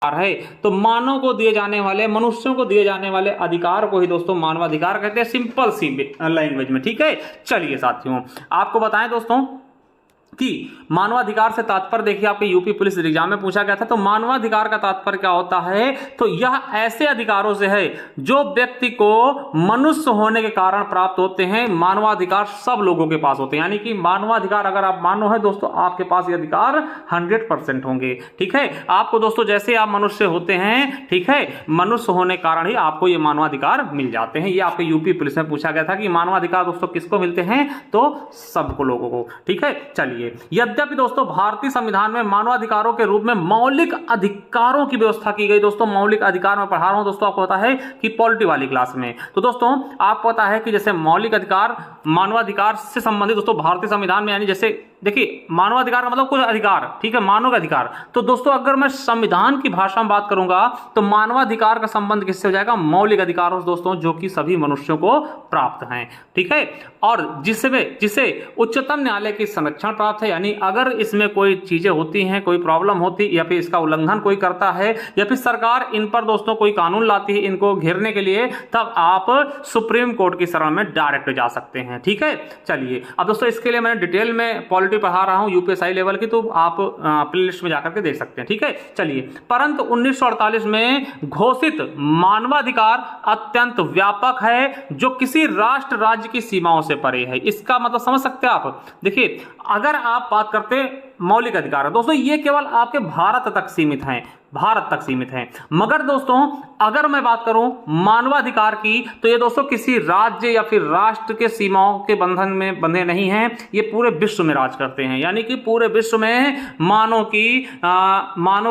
है, तो मानव को दिए जाने वाले, मनुष्यों को दिए जाने वाले अधिकार को ही दोस्तों मानवाधिकार कहते हैं, सिंपल सी लैंग्वेज में। ठीक है, चलिए साथियों आपको बताएं दोस्तों कि मानवाधिकार से तात्पर्य देखिए, आपके यूपी पुलिस एग्जाम में पूछा गया था। तो मानवाधिकार का तात्पर्य क्या होता है, तो यह ऐसे अधिकारों से है जो व्यक्ति को मनुष्य होने के कारण प्राप्त होते हैं। मानवाधिकार सब लोगों के पास होते हैं, यानी कि मानवाधिकार अगर आप मानो है दोस्तों, आपके पास ये अधिकार 100% होंगे। ठीक है, आपको दोस्तों जैसे आप मनुष्य होते हैं, ठीक है, मनुष्य होने के कारण ही आपको ये मानवाधिकार मिल जाते हैं। ये आपके यूपी पुलिस में पूछा गया था कि मानवाधिकार दोस्तों किसको मिलते हैं, तो सबको लोगों को। ठीक है, चलिए, यद्यपि दोस्तों भारतीय संविधान में मानवाधिकारों के रूप में मौलिक अधिकारों की व्यवस्था की गई। दोस्तों मौलिक अधिकार में पढ़ा रहा हूं दोस्तों, आपको पता है कि पॉलिटी वाली क्लास में। तो दोस्तों आपको पता है कि जैसे मौलिक अधिकार मानवाधिकार से संबंधित दोस्तों भारतीय संविधान में, यानी जैसे देखिए मानवाधिकार का मतलब कुछ अधिकार, ठीक है, मानव का अधिकार। तो दोस्तों अगर मैं संविधान की भाषा में बात करूंगा तो मानवाधिकार का संबंध किससे हो जाएगा, मौलिक अधिकारों से दोस्तों, जो कि सभी मनुष्यों को प्राप्त हैं। ठीक है, और जिसे उच्चतम न्यायालय की संरक्षण प्राप्त है, यानी अगर इसमें कोई चीजें होती हैं, कोई प्रॉब्लम होती या फिर इसका उल्लंघन कोई करता है, या फिर सरकार इन पर दोस्तों कोई कानून लाती है इनको घेरने के लिए, तब आप सुप्रीम कोर्ट की शरण में डायरेक्ट जा सकते हैं। ठीक है, चलिए अब दोस्तों इसके लिए मैंने डिटेल में पॉलिटी पढ़ा रहा हूं यूपीएससी लेवल की, तो आप प्लेलिस्ट में जाकर के देख सकते हैं। ठीक है, चलिए, परंतु 1948 में घोषित मानवाधिकार अत्यंत व्यापक है, जो किसी राष्ट्र राज्य की सीमाओं से परे है। इसका मतलब समझ सकते हैं आप। देखिए अगर आप बात करते हैं मौलिक अधिकार दोस्तों, ये केवल आपके भारत तक सीमित हैं, भारत तक सीमित हैं। मगर दोस्तों अगर मैं बात करूं मानवाधिकार की, तो ये दोस्तों किसी राज्य या फिर राष्ट्र के सीमाओं के बंधन में बंधे नहीं हैं, ये पूरे विश्व में राज करते हैं। यानी कि पूरे विश्व में मानव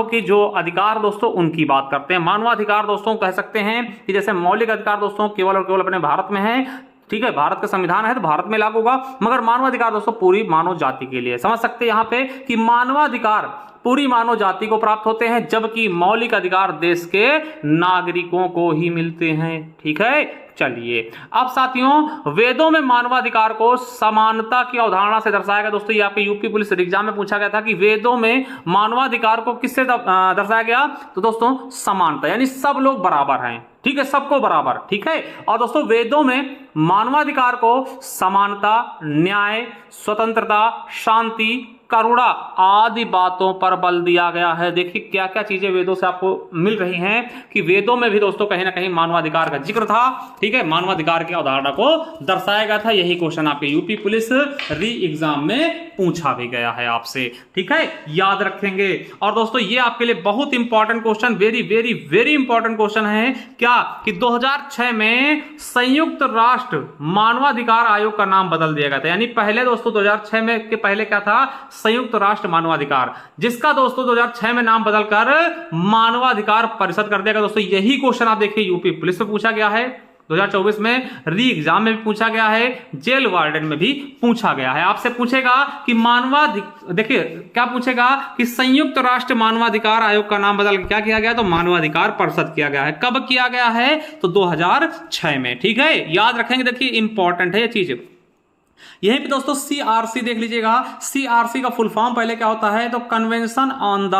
की जो अधिकार दोस्तों उनकी बात करते हैं। मानवाधिकार दोस्तों कह सकते हैं कि जैसे मौलिक अधिकार दोस्तों केवल और केवल अपने भारत में है, ठीक है, भारत का संविधान है तो भारत में लागू होगा, मगर मानवाधिकार दोस्तों पूरी मानव जाति के लिए। समझ सकते हैं यहां पे कि मानवाधिकार पूरी मानव जाति को प्राप्त होते हैं, जबकि मौलिक अधिकार देश के नागरिकों को ही मिलते हैं। ठीक है, चलिए अब साथियों वेदों में मानवाधिकार को समानता की अवधारणा से दर्शाया गया। दोस्तों ये आपके यूपी पुलिस एग्जाम में पूछा गया था कि वेदों में मानवाधिकार को किससे दर्शाया गया, तो दोस्तों समानता, यानी सब लोग बराबर हैं। ठीक है, सबको बराबर। ठीक है, और दोस्तों वेदों में मानवाधिकार को समानता, न्याय, स्वतंत्रता, शांति, करुणा आदि बातों पर बल दिया गया है। देखिए क्या क्या चीजें वेदों से आपको मिल रही हैं कि वेदों में भी दोस्तों कहीं ना कहीं मानवाधिकार का जिक्र था। ठीक है, मानवाधिकार की अवधारणा को दर्शाया गया था। यही क्वेश्चन आपके यूपी पुलिस री एग्जाम में पूछा भी गया है आपसे। ठीक है, याद रखेंगे। और दोस्तों ये आपके लिए बहुत important question, very very very important question है क्या, कि 2006 में संयुक्त राष्ट्र मानवाधिकार आयोग का नाम बदल दिया गया था। यानी पहले दोस्तों 2006 में के पहले क्या था, संयुक्त राष्ट्र मानवाधिकार, जिसका दोस्तों 2006 में नाम बदलकर मानवाधिकार परिषद कर दिया गया। दोस्तों यही क्वेश्चन आप देखिए यूपी पुलिस में पूछा गया है, 2024 में री एग्जाम में भी पूछा गया है, जेल वार्डन में भी पूछा गया है। आपसे पूछेगा कि देखिए क्या पूछेगा कि संयुक्त राष्ट्र मानवाधिकार आयोग का नाम बदल क्या किया गया, तो मानवाधिकार परिषद किया गया है। कब किया गया है, तो 2006 में। ठीक है, याद रखेंगे, देखिए इंपॉर्टेंट है ये चीज। यहीं पे दोस्तों सीआरसी देख लीजिएगा। सीआरसी का फुल फॉर्म पहले क्या होता है, तो convention on the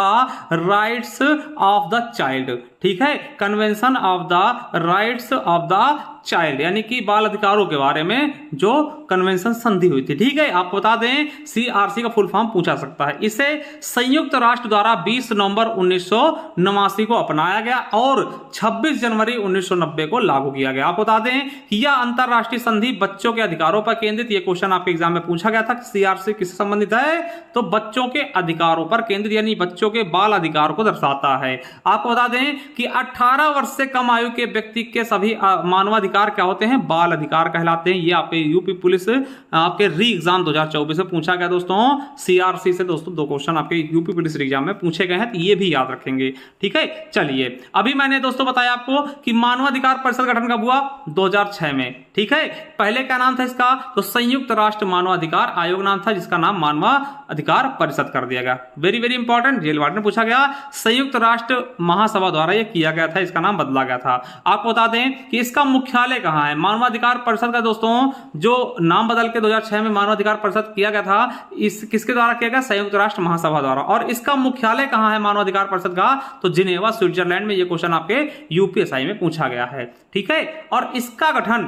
rights of the child. ठीक है, convention of the rights of the child, यानी कि बाल अधिकारों के बारे में जो कन्वेंशन संधि हुई थी। ठीक है, आपको बता दें सीआरसी का फुल फॉर्म पूछा सकता है। इसे संयुक्त राष्ट्र द्वारा 20 नवंबर 1989 को अपनाया गया और 26 जनवरी 1990 को लागू किया गया। आपको बता दें कि यह अंतरराष्ट्रीय संधि बच्चों के अधिकारों पर केंद्रित, यह क्वेश्चन आपके एग्जाम में पूछा गया था कि सीआरसी किससे संबंधित है, तो बच्चों के अधिकारों पर केंद्रित, यानी बच्चों के बाल अधिकार को दर्शाता है। आपको बता दें कि 18 वर्ष से कम आयु के व्यक्ति के सभी मानवाधिकार क्या होते हैं, बाल अधिकार कहलाते हैं। ये आपके यूपी पुलिस आपके री एग्जाम 2024 में पूछा गया दोस्तों। सीआरसी से दोस्तों 2 क्वेश्चन आपके यूपी पुलिस एग्जाम में पूछे गए हैं, तो ये भी याद रखेंगे। ठीक है, चलिए अभी मैंने दोस्तों बताया आपको कि मानवाधिकार परिषद गठन कब हुआ, 2006 में। ठीक है, पहले क्या नाम था इसका, तो संयुक्त राष्ट्र मानवाधिकार आयोग नाम था, जिसका नाम अधिकार परिषद कर दिया गया। Very very important, jail warden में पूछा गया। संयुक्त राष्ट्र महासभा द्वारा यह किया गया था, इसका नाम बदला गया था। आपको बता दें कि इसका मुख्यालय कहां है। मानवाधिकार परिषद का दोस्तों जो नाम बदल के 2006 में मानवाधिकार परिषद किया गया था, इस किसके द्वारा किया गया, संयुक्त राष्ट्र महासभा द्वारा। और इसका मुख्यालय कहां है मानवाधिकार परिषद का, तो जिनेवा स्विट्जरलैंड में। यह क्वेश्चन आपके यूपीएसआई में पूछा गया है, ठीक है। और इसका गठन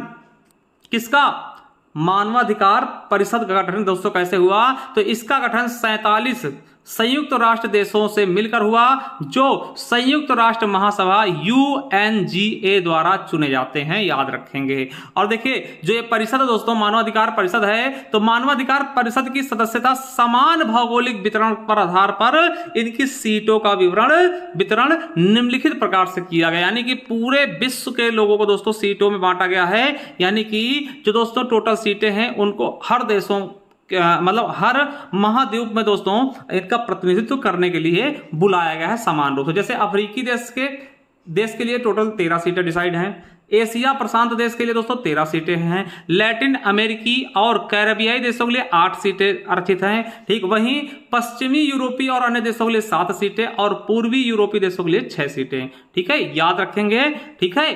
किसका, मानवाधिकार परिषद का गठन दोस्तों कैसे हुआ, तो इसका गठन 47 संयुक्त राष्ट्र देशों से मिलकर हुआ, जो संयुक्त राष्ट्र महासभा UNGA द्वारा चुने जाते हैं, याद रखेंगे। और देखिए जो ये परिषद है दोस्तों, मानवाधिकार परिषद है, तो मानवाधिकार परिषद की सदस्यता समान भौगोलिक वितरण पर आधार पर इनकी सीटों का वितरण निम्नलिखित प्रकार से किया गया, यानी कि पूरे विश्व के लोगों को दोस्तों सीटों में बांटा गया है। यानी कि जो दोस्तों टोटल सीटें हैं उनको हर देशों मतलब हर महाद्वीप में दोस्तों इनका प्रतिनिधित्व करने के लिए बुलाया गया है समान रूप से। जैसे अफ्रीकी देश के लिए टोटल 13 सीटें डिसाइड हैं, एशिया प्रशांत देश के लिए दोस्तों 13 सीटें हैं, लैटिन अमेरिकी और कैरेबियाई देशों के लिए 8 सीटें आरक्षित हैं, ठीक। वहीं पश्चिमी यूरोपीय और अन्य देशों के लिए 7 सीटें और पूर्वी यूरोपीय देशों के लिए 6 सीटें, ठीक है, याद रखेंगे, ठीक है।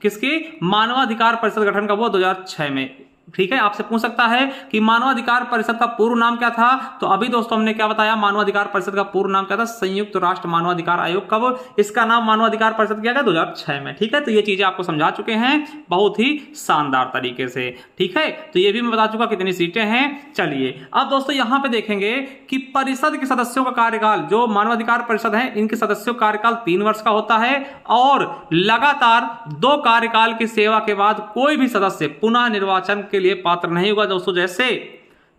किसकी, मानवाधिकार परिषद गठन का वो 2006 में, ठीक है। आपसे पूछ सकता है कि मानवाधिकार परिषद का पूर्व नाम क्या था, तो अभी दोस्तों हमने क्या बताया, मानवाधिकार परिषद का पूर्व नाम क्या था, संयुक्त राष्ट्र मानवाधिकार आयोग। कब इसका नाम मानवाधिकार परिषद किया गया, 2006 में, ठीक है। तो ये चीजें आपको समझा चुके हैं बहुत ही शानदार तरीके से, ठीक है। तो ये भी मैं बता चुका कितनी सीटें हैं। चलिए अब दोस्तों यहां पे देखेंगे कि परिषद के सदस्यों का कार्यकाल, जो मानवाधिकार परिषद है इनके सदस्यों का कार्यकाल 3 वर्ष का होता है, और लगातार 2 कार्यकाल की सेवा के बाद कोई भी सदस्य पुनः निर्वाचन के लिए पात्र नहीं होगा दोस्तों।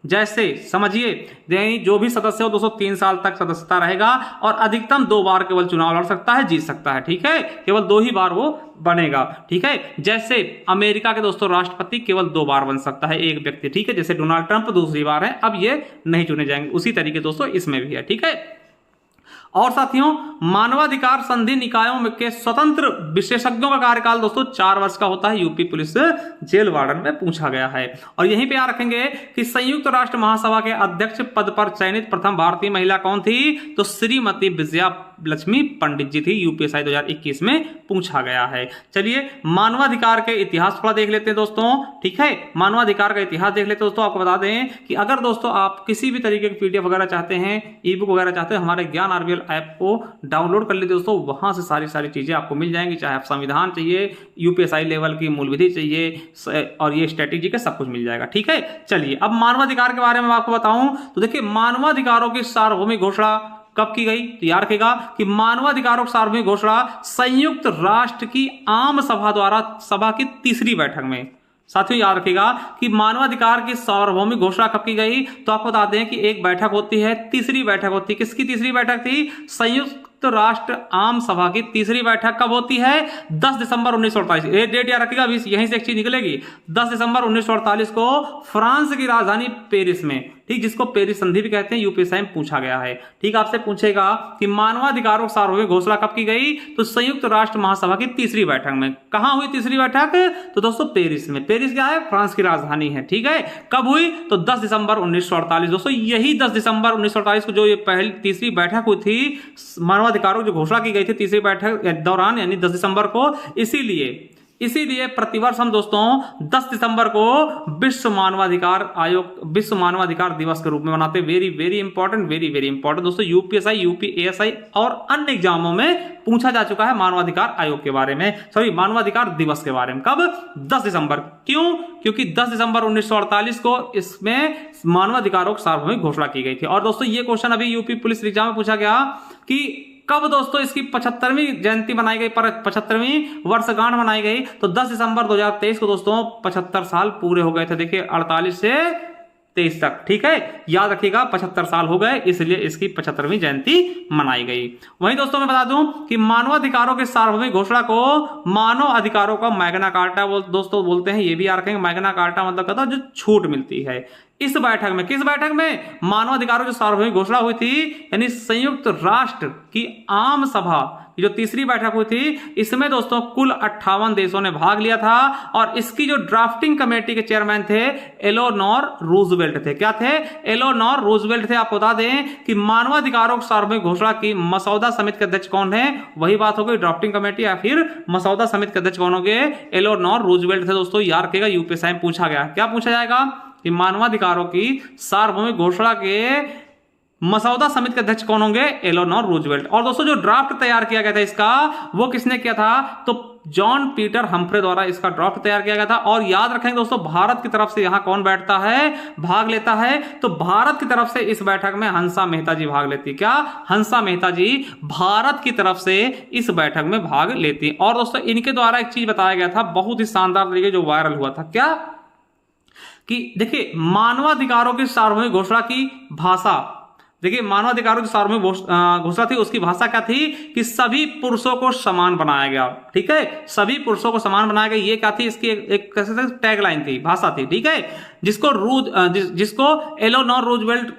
जैसे समझिए, जो भी सदस्य हो दोस्तों 3 साल तक सदस्यता रहेगा, और अधिकतम 2 बार केवल चुनाव लड़ सकता है, जीत सकता है, ठीक है। केवल 2 ही बार वो बनेगा, ठीक है। जैसे अमेरिका के दोस्तों राष्ट्रपति केवल 2 बार बन सकता है एक व्यक्ति, ठीक है। जैसे डोनाल्ड ट्रंप दूसरी बार है, अब ये नहीं चुने जाएंगे, उसी तरीके दोस्तों इसमें भी है, ठीक है। और साथियों मानवाधिकार संधि निकायों में के स्वतंत्र विशेषज्ञों का कार्यकाल दोस्तों 4 वर्ष का होता है, यूपी पुलिस जेल वार्डन में पूछा गया है। और यहीं पे याद रखेंगे कि संयुक्त राष्ट्र महासभा के अध्यक्ष पद पर चयनित प्रथम भारतीय महिला कौन थी, तो श्रीमती विजया लक्ष्मी पंडित जी थी, यूपीएसआई 2021 में पूछा गया है। चलिए मानवाधिकार के इतिहास थोड़ा देख लेते हैं दोस्तों, ठीक है। मानवाधिकार का इतिहास देख लेते हैं दोस्तों। आपको बता दें कि अगर दोस्तों आप किसी भी तरीके की पीडीएफ वगैरह चाहते हैं, ई बुक वगैरह चाहते हैं, हमारे ज्ञान आरबीएल ऐप को डाउनलोड कर लीजिए दोस्तों, वहां से सारी चीजें आपको मिल जाएंगी। चाहे आप संविधान चाहिए, यूपीएसआई लेवल की मूल विधि चाहिए, और ये स्ट्रेटेजी का सब कुछ मिल जाएगा, ठीक है। चलिए अब मानवाधिकार के बारे में आपको बताऊं तो देखिए मानवाधिकारों की सार्वभौमिक घोषणा कब की गई, तो याद रखेगा कि मानवाधिकारों की सार्वभौमिक घोषणा संयुक्त राष्ट्र की आम सभा द्वारा सभा की 3री बैठक में। साथियों याद रखिएगा कि मानवाधिकार की सार्वभौमिक घोषणा कब की गई, तो आपको बता दें कि एक बैठक होती है, 3री बैठक होती है। किसकी 3री बैठक थी, संयुक्त राष्ट्र आम सभा की 3री बैठक कब होती है, 10 दिसंबर 1948। ये डेट याद रखिएगा, यहीं से एक चीज निकलेगी, 10 दिसंबर 1948 को फ्रांस की राजधानी पेरिस में, ठीक, जिसको पेरिस संधि भी कहते हैं, यूपीएसआई में पूछा गया है, ठीक। आपसे पूछेगा कि मानवाधिकारों की सार्वभौमिक घोषणा कब की गई, तो संयुक्त राष्ट्र महासभा की 3री बैठक में। कहां हुई 3री बैठक, तो दोस्तों पेरिस में। पेरिस क्या है, फ्रांस की राजधानी है, ठीक है। कब हुई, तो 10 दिसंबर 1948 दोस्तों। यही 10 दिसंबर 1948 को जो ये पहली 3री बैठक हुई थी मानवाधिकारों की घोषणा की गई थी 3री बैठक के दौरान, यानी 10 दिसंबर को। इसीलिए प्रतिवर्ष हम दोस्तों 10 दिसंबर को विश्व मानवाधिकार दिवस के रूप में मनाते हैं। वेरी वेरी इंपॉर्टेंट दोस्तों। यूपीएसआई, यूपीएसआई और अन्य एग्जामों में पूछा जा चुका है मानवाधिकार आयोग के बारे में, मानवाधिकार दिवस के बारे में। कब, 10 दिसंबर। क्यों, क्योंकि 10 दिसंबर 1948 को इसमें मानवाधिकारों की सार्वभौमिक घोषणा की गई थी। और दोस्तों ये क्वेश्चन अभी यूपी पुलिस एग्जाम में पूछा गया कि कब दोस्तों इसकी 75वीं जयंती मनाई गई, पर 75वीं वर्षगांठ मनाई गई, तो 10 दिसंबर 2023 को दोस्तों 75 साल पूरे हो गए थे। देखिए 48 से 23 तक, ठीक है, याद रखिएगा 75 साल हो गए, इसलिए इसकी 75वीं जयंती मनाई गई। वहीं दोस्तों मैं बता दूं कि मानवाधिकारों के सार्वभौमिक घोषणा को मानव अधिकारों का मैग्ना कार्टा दोस्तों बोलते हैं। ये भी याद रखेंगे, मैग्ना कार्टा मतलब कहता है जो छूट मिलती है, इस बैठक में, किस बैठक में, मानवाधिकारों की सार्वभौमिक घोषणा हुई थी, यानी संयुक्त राष्ट्र की आम सभा, जो तीसरी बैठक हुई थी, इसमें दोस्तों कुल 58 देशों ने भाग लिया था और इसकी जो ड्राफ्टिंग कमेटी के चेयरमैन थे एलोनोर रूजवेल्ट थे। क्या थे? एलोनोर रूजवेल्ट थे। आपको बता दें कि मानवाधिकारों की सार्वभौमिक घोषणा की मसौदा समिति के अध्यक्ष कौन है? वही बात हो गई, ड्राफ्टिंग कमेटी या फिर मसौदा समिति के अध्यक्ष कौन हो गए? एलोनोर रूजवेल्ट थे। दोस्तों याद रखिएगा, यूपीएससी में पूछा गया। क्या पूछा जाएगा कि मानवाधिकारों की सार्वभौमिक घोषणा के मसौदा समिति के अध्यक्ष कौन होंगे? एलोनोर रूजवेल्ट। और दोस्तों जो ड्राफ्ट तैयार किया गया था इसका, वो किसने किया था? तो जॉन पीटर हम्फ्रे द्वारा इसका ड्राफ्ट तैयार किया गया था। और याद रखेंगे दोस्तों, भारत की तरफ से यहां कौन बैठता है, भाग लेता है? तो भारत की तरफ से इस बैठक में हंसा मेहता जी भाग लेती है। क्या? हंसा मेहता जी भारत की तरफ से इस बैठक में भाग लेती है। और दोस्तों इनके द्वारा एक चीज बताया गया था, बहुत ही शानदार तरीके जो वायरल हुआ था। क्या? कि देखिए मानवाधिकारों की सार्वभौमिक घोषणा की भाषा, देखिए मानवाधिकारों की सार्वभौमिक घोषणा थी, उसकी भाषा क्या थी कि सभी पुरुषों को समान बनाया गया। ठीक है, सभी पुरुषों को समान बनाया गया। ये क्या थी? इसकी एक कैसे टैगलाइन थी, भाषा थी। ठीक है, जिसको एलोनोर रूजवेल्ट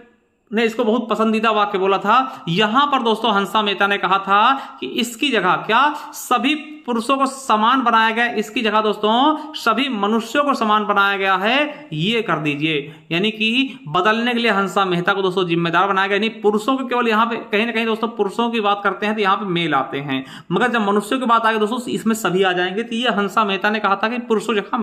ने इसको बहुत पसंदीदा वाक्य बोला था। यहां पर दोस्तों हंसा मेहता ने कहा था कि इसकी जगह क्या, सभी पुरुषों को समान बनाया गया, इसकी जगह दोस्तों सभी मनुष्यों को समान बनाया गया है, ये कर दीजिए। यानी कि बदलने के लिए हंसा मेहता को दोस्तों जिम्मेदार बनाया गया। यानी पुरुषों को केवल यहां पे कहीं ना कहीं दोस्तों पुरुषों की बात करते हैं तो यहां पे मेल आते हैं, मगर जब मनुष्यों की बात आएगी दोस्तों इसमें सभी आ जाएंगे। तो ये हंसा मेहता ने कहा था कि पुरुषों जगह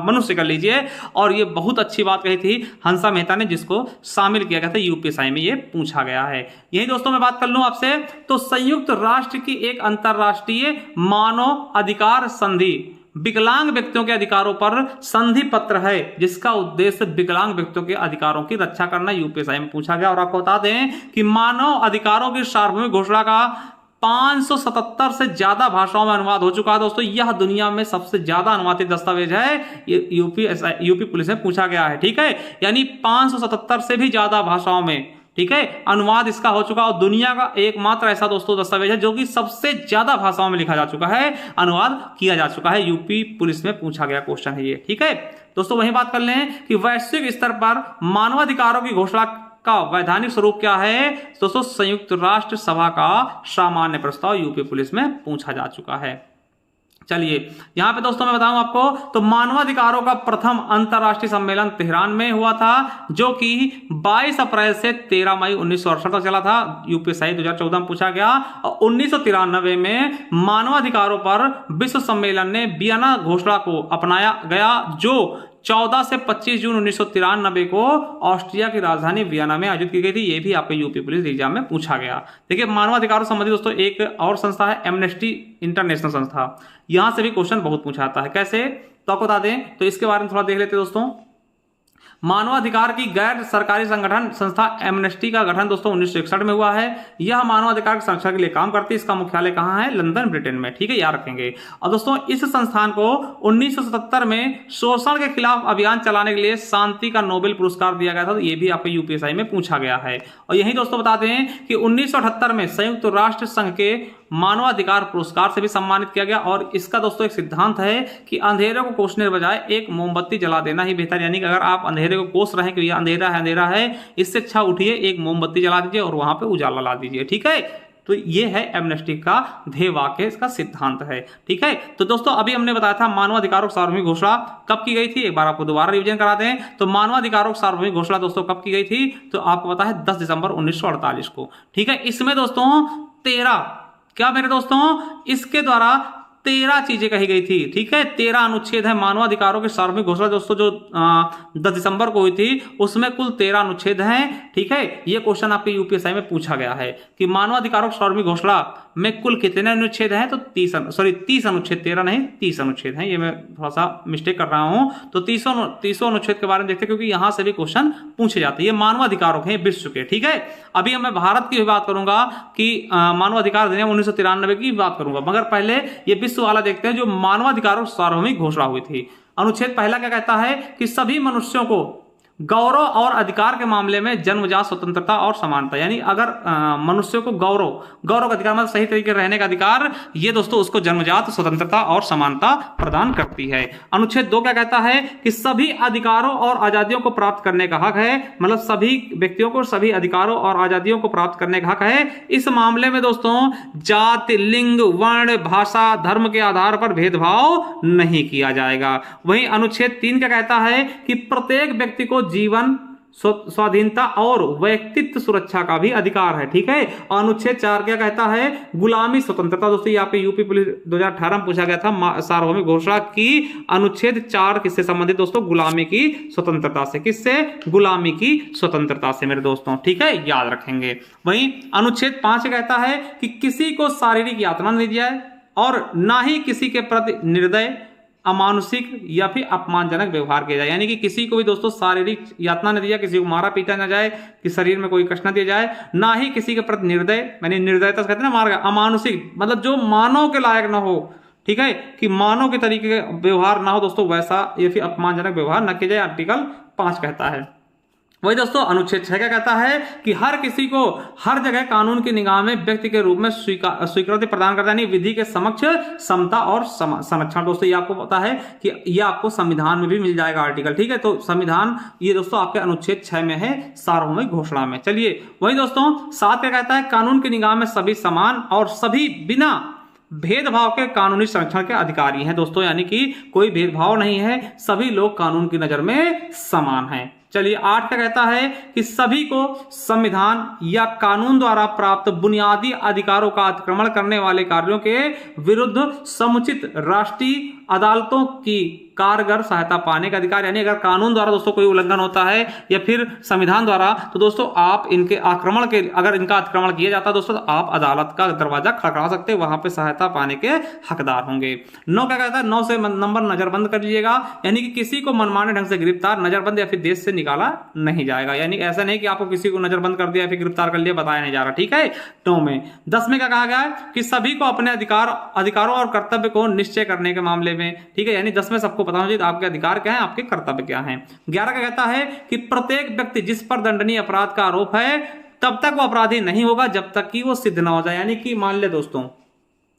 मनुष्य कर लीजिए, और ये बहुत अच्छी बात कही थी हंसा मेहता ने, जिसको शामिल किया गया था यूपीएससी में, ये पूछा गया है। यही दोस्तों मैं बात कर लूं आपसे, तो संयुक्त राष्ट्र की एक अंतरराष्ट्रीय मानव अधिकार संधि विकलांग व्यक्तियों के अधिकारों पर संधि पत्र है, जिसका उद्देश्य विकलांग व्यक्तियों के अधिकारों की रक्षा करना, यूपीएससी में पूछा गया। और आपको बता दें कि मानव अधिकारों की सार्वभौमिक घोषणा का 577 से ज्यादा भाषाओं में अनुवाद हो चुका है। दोस्तों यह दुनिया में सबसे ज्यादा अनुवादित दस्तावेज है, यूपी पुलिस में पूछा गया है। ठीक है, यानी 577 से भी ज्यादा भाषाओं में, ठीक है, अनुवाद इसका हो चुका, और दुनिया का एकमात्र ऐसा दोस्तों दस्तावेज है जो कि सबसे ज्यादा भाषाओं में लिखा जा चुका है, अनुवाद किया जा चुका है। यूपी पुलिस में पूछा गया क्वेश्चन है ये। ठीक है दोस्तों, वही बात कर लें कि वैश्विक स्तर पर मानवाधिकारों की घोषणा का वैधानिक स्वरूप क्या है? दोस्तों संयुक्त राष्ट्र सभा का सामान्य प्रस्ताव यूपी पुलिस में पूछा जा चुका है। चलिए यहां पे दोस्तों मैं बताऊं आपको, तो मानवाधिकारों का प्रथम अंतरराष्ट्रीय सम्मेलन तेहरान में हुआ था, जो कि 22 अप्रैल से 13 मई 1968 तक चला था। यूपीएससी 2014 में पूछा गया। और 1993 में मानवाधिकारों पर विश्व सम्मेलन ने वियना घोषणा को अपनाया गया, जो 14 से 25 जून 1993 को ऑस्ट्रिया की राजधानी वियना में आयोजित की गई थी। यह भी आपके यूपी पुलिस एग्जाम में पूछा गया। देखिए मानवाधिकारों संबंधी दोस्तों एक और संस्था है एमनेस्टी इंटरनेशनल संस्था, यहां से भी क्वेश्चन बहुत पूछा जाता है। कैसे? तो आपको बता दें, तो इसके बारे में थोड़ा देख लेते हैं दोस्तों। मानवाधिकार की गैर सरकारी संगठन संस्था एमनेस्टी का गठन दोस्तों 1961 में हुआ है। यह मानवाधिकार की सुरक्षा के लिए काम करती है। इसका मुख्यालय कहां है? लंदन, ब्रिटेन में। ठीक है, याद रखेंगे। और दोस्तों इस संस्थान को 1977 में शोषण के खिलाफ अभियान चलाने के लिए शांति का नोबेल पुरस्कार दिया गया था। तो यह भी आपके यूपीएससी में पूछा गया है। और यही दोस्तों बता दें कि 1978 में संयुक्त राष्ट्र संघ के मानवाधिकार पुरस्कार से भी सम्मानित किया गया। और इसका दोस्तों एक सिद्धांत है कि अंधेरे को कोसने के बजाय एक मोमबत्ती जला देना ही बेहतर। यानी कि अगर आप अंधेरे को कोस रहे हैं कि यह अंधेरा है, इससे अच्छा उठिए एक मोमबत्ती जला दीजिए और वहां पे उजाला ला दीजिए। ठीक है, तो ये है एमनेस्टी का ध्येय वाक्य, इसका सिद्धांत है। ठीक है, तो दोस्तों अभी हमने बताया था मानवाधिकारों की सार्वभौमिक घोषणा कब की गई थी, एक बार आपको दोबारा रिवीजन करा दें। तो मानवाधिकारों की सार्वभौमिक घोषणा दोस्तों कब की गई थी? तो आपको पता है 10 दिसंबर 1948 को। ठीक है, इसमें दोस्तों 13 क्या मेरे दोस्तों, इसके द्वारा 13 चीजें कही गई थी। ठीक है, 13 अनुच्छेद है मानवाधिकारों की सार्वभौमिक घोषणा दोस्तों जो 10 दिसंबर को हुई थी, उसमें कुल 13 अनुच्छेद हैं। ठीक है, ये क्वेश्चन आपके यूपीएससी में पूछा गया है कि मानवाधिकारों की सार्वभौमिक घोषणा में कुल कितने अनुच्छेद हैं? तो 30 अनुच्छेद, 13 नहीं 30 अनुच्छेद हैं। ये मैं थोड़ा सा मिस्टेक कर रहा हूं। तो 30 अनुच्छेद के बारे में देखते हैं, क्योंकि यहां से भी क्वेश्चन पूछे जाते हैं। ये मानवाधिकारों के विश्व के। ठीक है, अभी मैं भारत की बात करूंगा कि मानवाधिकार अधिनियम 1993 की बात करूंगा, मगर पहले ये विश्व वाला देखते हैं जो मानवाधिकारों की सार्वभौमिक घोषणा हुई थी। अनुच्छेद पहला क्या कहता है कि सभी मनुष्यों को गौरव और अधिकार के मामले में जन्मजात स्वतंत्रता और समानता, यानी अगर मनुष्य को गौरव का अधिकार मतलब सही तरीके से रहने का अधिकार, ये दोस्तों उसको जन्मजात स्वतंत्रता और समानता प्रदान करती है। अनुच्छेद 2 क्या कहता है कि सभी अधिकारों और आजादियों को प्राप्त करने का हक है, मतलब सभी व्यक्तियों को सभी अधिकारों और आजादियों को प्राप्त करने का हक है। इस मामले में दोस्तों जाति, लिंग, वर्ण, भाषा, धर्म के आधार पर भेदभाव नहीं किया जाएगा। वहीं अनुच्छेद 3 क्या कहता है कि प्रत्येक व्यक्ति को जीवन, स्वाधीनता और व्यक्तित्व सुरक्षा का भी अधिकार है, ठीक है। और अनुच्छेद 4 क्या कहता है, गुलामी स्वतंत्रता। दोस्तों यहाँ पे यूपी पुलिस 2018 में पूछा गया था सार्वभौमिक घोषणा की अनुच्छेद 4 किससे संबंधित दोस्तों, गुलामी की स्वतंत्रता से। किससे? गुलामी की स्वतंत्रता से मेरे दोस्तों, ठीक है, याद रखेंगे। वहीं अनुच्छेद 5 कहता है कि किसी को शारीरिक यातना नहीं दी जाए और ना ही किसी के प्रति निर्दय, अमानुषिक या फिर अपमानजनक व्यवहार किया जाए, यानी कि किसी को भी दोस्तों शारीरिक यातना न दिया, किसी को मारा पीटा न जाए, कि शरीर में कोई कष्ट न दिया जाए, ना ही किसी के प्रति निर्दय, यानी निर्दयता कहते हैं ना, मार, अमानुषिक मतलब जो मानव के लायक ना हो, ठीक है, कि मानव के तरीके का व्यवहार ना हो दोस्तों, वैसा या फिर अपमानजनक व्यवहार न किया जाए, आर्टिकल 5 कहता है। वही दोस्तों अनुच्छेद 6 क्या कहता है कि हर किसी को हर जगह कानून की निगाह में व्यक्ति के रूप में स्वीकृति प्रदान करता है, विधि के समक्ष समता और संरक्षण। दोस्तों ये आपको पता है कि ये आपको संविधान में भी मिल जाएगा आर्टिकल, ठीक है। तो संविधान ये दोस्तों आपके अनुच्छेद 6 में है, सार्वभौमिक घोषणा में। चलिए वही दोस्तों 7 क्या कहता है, कानून की निगाह में सभी समान और सभी बिना भेदभाव के कानूनी संरक्षण के अधिकारी हैं दोस्तों, यानी कि कोई भेदभाव नहीं है, सभी लोग कानून की नजर में समान हैं। चलिए 8 क्या कहता है कि सभी को संविधान या कानून द्वारा प्राप्त बुनियादी अधिकारों का अतिक्रमण करने वाले कार्यों के विरुद्ध समुचित राष्ट्रीय अदालतों की कारगर सहायता पाने का अधिकार, यानी अगर कानून द्वारा दोस्तों कोई उल्लंघन होता है या फिर संविधान द्वारा, तो दोस्तों आप इनके आक्रमण के, अगर इनका अतिक्रमण किया जाता है दोस्तों, तो आप अदालत का दरवाजा खड़खड़ा सकते हैं, वहां पे सहायता पाने के हकदार होंगे। 9 क्या कहता है, 9 से नंबर नजरबंद कर लीजिएगा, यानी कि किसी को मनमाने ढंग से गिरफ्तार, नजरबंद या फिर देश से निकाला नहीं जाएगा, यानी ऐसा नहीं कि आपको किसी को नजरबंद कर दिया या फिर गिरफ्तार कर लिया, बताया नहीं जा रहा, ठीक है। 9 में 10 में क्या कहा गया है कि सभी को अपने अधिकारों और कर्तव्य को निश्चय करने के मामले में, ठीक है, यानी 10 में सबको पता होना चाहिए आपके अधिकार क्या है, आपके कर्तव्य क्या है। 11 का कहता है कि प्रत्येक व्यक्ति जिस पर दंडनीय अपराध का आरोप है तब तक वो अपराधी नहीं होगा जब तक कि वो सिद्ध ना हो जाए, यानी कि मान ले दोस्तों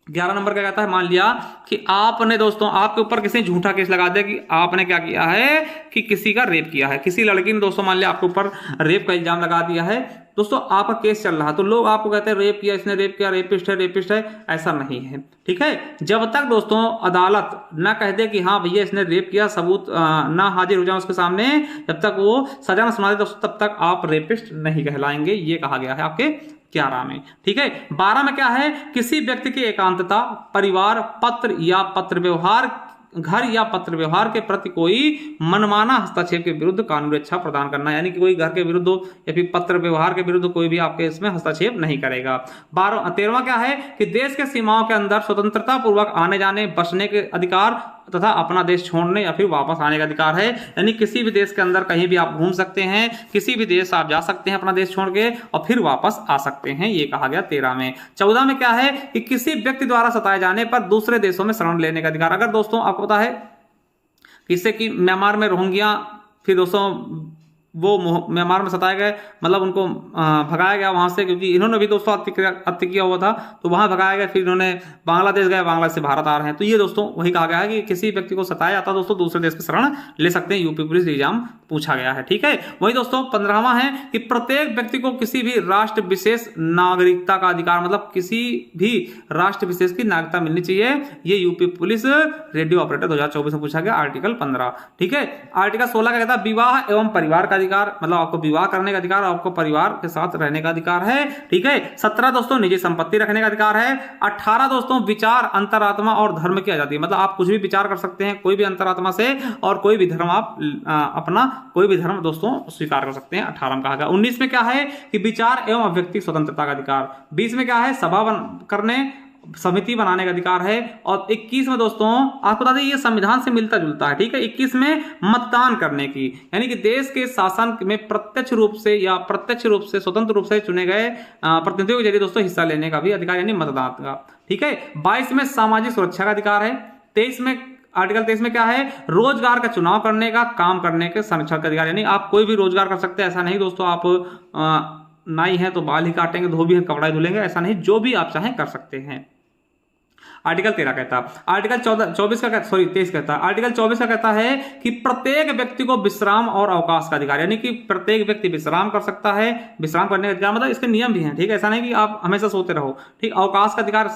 11 नंबर क्या कहता है, मान लिया कि आपने दोस्तों आपके ऊपर किसी झूठा केस लगा दिया कि आपने क्या किया है कि किसी का रेप किया है, किसी लड़की ने दोस्तों मान लिया आपके ऊपर रेप का इल्जाम लगा दिया है दोस्तों, आपका केस चल रहा, तो लोग आपको कहते हैं रेप किया इसने, रेप किया, रेपिस्ट है, ऐसा नहीं है, ठीक है। जब तक दोस्तों अदालत ना कह दे कि हाँ भैया इसने रेप किया, सबूत ना हाजिर हो जाए उसके सामने, जब तक वो सजा न सुना दे दोस्तों, तब तक आप रेपिस्ट नहीं कहलाएंगे, ये कहा गया है आपके 11 में, ठीक है। 12 में क्या है, किसी व्यक्ति की एकांतता, परिवार, पत्र या पत्र व्यवहार, घर या पत्र व्यवहार के प्रति कोई मनमाना हस्तक्षेप के विरुद्ध कानूनी रक्षा प्रदान करना, यानी कि कोई घर के विरुद्ध या फिर पत्र व्यवहार के विरुद्ध कोई भी आपके इसमें हस्तक्षेप नहीं करेगा। 13वां क्या है कि देश के सीमाओं के अंदर स्वतंत्रता पूर्वक आने जाने, बसने के अधिकार तथा अपना देश छोड़ने या फिर वापस आने का अधिकार है, यानी किसी भी देश के अंदर कहीं भी आप घूम सकते हैं, किसी भी देश आप जा सकते हैं अपना देश छोड़ के और फिर वापस आ सकते हैं, ये कहा गया 13 में। 14 में क्या है कि किसी व्यक्ति द्वारा सताए जाने पर दूसरे देशों में शरण लेने का अधिकार। अगर दोस्तों आपको पता है किससे कि म्यांमार में रोहिंग्या, फिर दोस्तों वो म्यांमार में सताए गए, मतलब उनको भगाया गया वहां से, क्योंकि इन्होंने भी दोस्तों हत्या किया हुआ था, तो वहां भगाया गया, फिर इन्होंने बांग्लादेश गए, बांग्लादेश से भारत आ रहे हैं, तो ये दोस्तों वही कहा गया है कि किसी व्यक्ति को सताया जाता है दोस्तों, दूसरे देश की शरण ले सकते हैं, यूपी पुलिस एग्जाम पूछा गया है, ठीक है। वही दोस्तों 15वां है कि प्रत्येक व्यक्ति को किसी भी राष्ट्र विशेष नागरिकता का अधिकार, मतलब किसी भी राष्ट्र विशेष की नागरिकता मिलनी चाहिए, ये यूपी पुलिस रेडियो ऑपरेटर 2024 में पूछा गया, आर्टिकल 15, ठीक है। आर्टिकल 16 का कहता है विवाह एवं परिवार का अधिकार, मतलब आपको विवाह करने का अधिकार, आपको परिवार के साथ रहने का अधिकार है, ठीक है। 17 दोस्तों निजी संपत्ति रखने का अधिकार है। 18 दोस्तों विचार, अंतरात्मा और धर्म की आजादी, मतलब आप कुछ भी विचार कर सकते हैं कोई भी अंतरात्मा से, और कोई भी धर्म आप अपना कोई भी धर्म दोस्तों स्वीकार कर सकते हैं, 18 में कहा गया। 19 में क्या है कि विचार एवं अभिव्यक्ति स्वतंत्रता का अधिकार। 20 में क्या है, सभा करने, समिति बनाने का अधिकार है। और 21 में दोस्तों आपको बता दें ये संविधान से मिलता जुलता है, ठीक है। 21 में मतदान करने की, यानी कि देश के शासन में प्रत्यक्ष रूप से या प्रत्यक्ष रूप से स्वतंत्र रूप से चुने गए प्रतिनिधियों के जरिए दोस्तों हिस्सा लेने का भी अधिकार, यानी मतदान का, ठीक है। 22 में सामाजिक सुरक्षा का अधिकार है। 23 में आर्टिकल 23 में क्या है, रोजगार का चुनाव करने का, काम करने के संरक्षण का अधिकार, यानी आप कोई भी रोजगार कर सकते हैं। ऐसा नहीं दोस्तों आप नाई है तो बाल ही काटेंगे, धोबी है कपड़ा धुलेंगे, ऐसा नहीं, जो भी आप चाहें कर सकते हैं। आर्टिकल 13 कहता है, आर्टिकल 23 कहता है, आर्टिकल 24 का कहता है कि प्रत्येक व्यक्ति को विश्राम और अवकाश का अधिकार, यानी कि प्रत्येक व्यक्ति विश्राम कर सकता है। विश्राम करने का अधिकार मतलब इसके नियम भी हैं, ठीक है, ऐसा नहीं कि आप हमेशा सोते रहो, ठीक। अवकाश का अधिकार,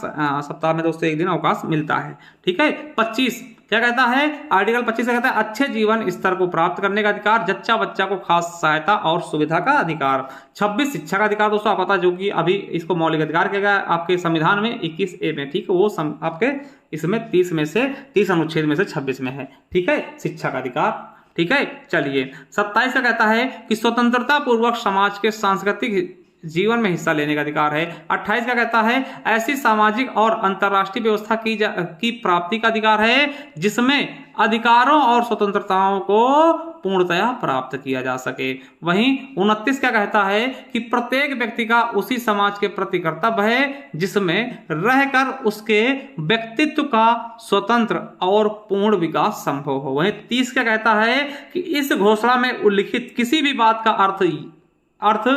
सप्ताह में दोस्तों 1 दिन अवकाश मिलता है, ठीक है। 25 क्या कहता है, आर्टिकल 25 कहता है अच्छे जीवन स्तर को प्राप्त करने का अधिकार, जच्चा बच्चा को खास सहायता और सुविधा का अधिकार। 26 शिक्षा का अधिकार दोस्तों, आप पता जो कि अभी इसको मौलिक अधिकार किया गया आपके संविधान में 21A में, ठीक है, वो आपके इसमें 30 अनुच्छेद में से 26 में है, ठीक है, शिक्षा का अधिकार, ठीक है। चलिए 27 का कहता है कि स्वतंत्रता पूर्वक समाज के सांस्कृतिक जीवन में हिस्सा लेने का अधिकार है। 28 का कहता है ऐसी सामाजिक और अंतर्राष्ट्रीय व्यवस्था की प्राप्ति का अधिकार है जिसमें अधिकारों और स्वतंत्रताओं को पूर्णतया प्राप्त किया जा सके। वहीं 29 क्या कहता है कि प्रत्येक व्यक्ति का उसी समाज के प्रति कर्तव्य है जिसमें रहकर उसके व्यक्तित्व का स्वतंत्र और पूर्ण विकास संभव हो। वहीं 30 क्या कहता है कि इस घोषणा में उल्लिखित किसी भी बात का अर्थ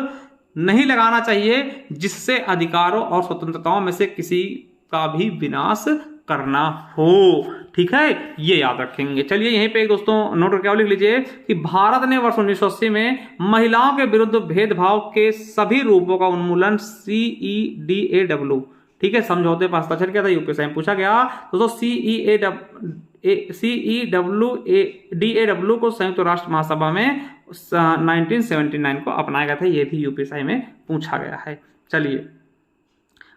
नहीं लगाना चाहिए जिससे अधिकारों और स्वतंत्रताओं में से किसी का भी विनाश करना हो, ठीक है, ये याद रखेंगे। चलिए यहीं पे दोस्तों नोट करके लिख लीजिए कि भारत ने वर्ष 1980 में महिलाओं के विरुद्ध भेदभाव के सभी रूपों का उन्मूलन CEDAW, ठीक है, समझौते पर हस्ताक्षर किया था, यूपीएससी में पूछा गया दोस्तों। CEDAW को संयुक्त राष्ट्र महासभा में 1979 को अपनाया गया था, ये भी यूपीएससी में पूछा गया है। चलिए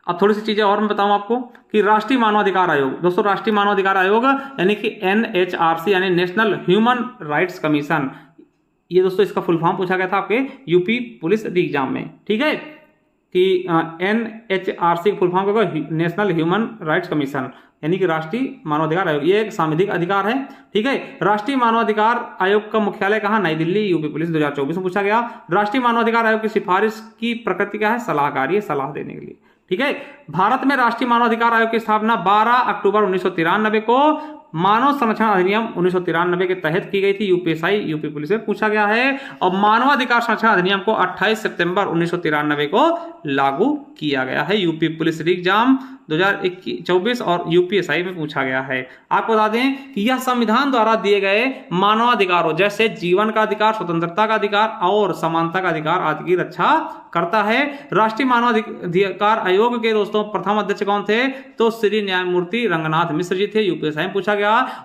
अब थोड़ी सी चीजें और मैं बताऊं आपको कि राष्ट्रीय मानवाधिकार आयोग, दोस्तों राष्ट्रीय मानवाधिकार आयोग यानी कि NHRC यानी नेशनल ह्यूमन राइट्स कमीशन, ये दोस्तों इसका फुल फॉर्म पूछा गया था आपके यूपी पुलिस एग्जाम में, ठीक है, कि NHRC फुल फॉर्म क्या होगा, नेशनल ह्यूमन राइट्स कमीशन, यानी कि राष्ट्रीय मानवाधिकार आयोग, ये एक सांविधिक अधिकार है, ठीक है। राष्ट्रीय मानवाधिकार आयोग का मुख्यालय कहाँ, नई दिल्ली, यूपी पुलिस 2024 में पूछा गया। राष्ट्रीय मानवाधिकार आयोग की सिफारिश की प्रकृति क्या है, सलाहकारी है, सलाह देने के लिए, ठीक है। भारत में राष्ट्रीय मानवाधिकार आयोग की स्थापना 12 अक्टूबर 1993 को मानव संरक्षण अधिनियम 1993 के तहत की गई थी, यूपी पुलिस में पूछा गया है। और मानवाधिकार संरक्षण अधिनियम को 28 सितंबर 1993 को लागू किया गया है, यूपी पुलिस एग्जाम 2024 और यूपीएससी में पूछा गया है। आपको बता दें कि यह संविधान द्वारा दिए गए मानवाधिकारों जैसे जीवन का अधिकार, स्वतंत्रता का अधिकार और समानता का अधिकार आदि की रक्षा करता है। राष्ट्रीय मानवाधिकार आयोग के दोस्तों प्रथम अध्यक्ष कौन थे, तो श्री न्यायमूर्ति रंगनाथ मिश्र जी थे, यूपीएससी में पूछा गया।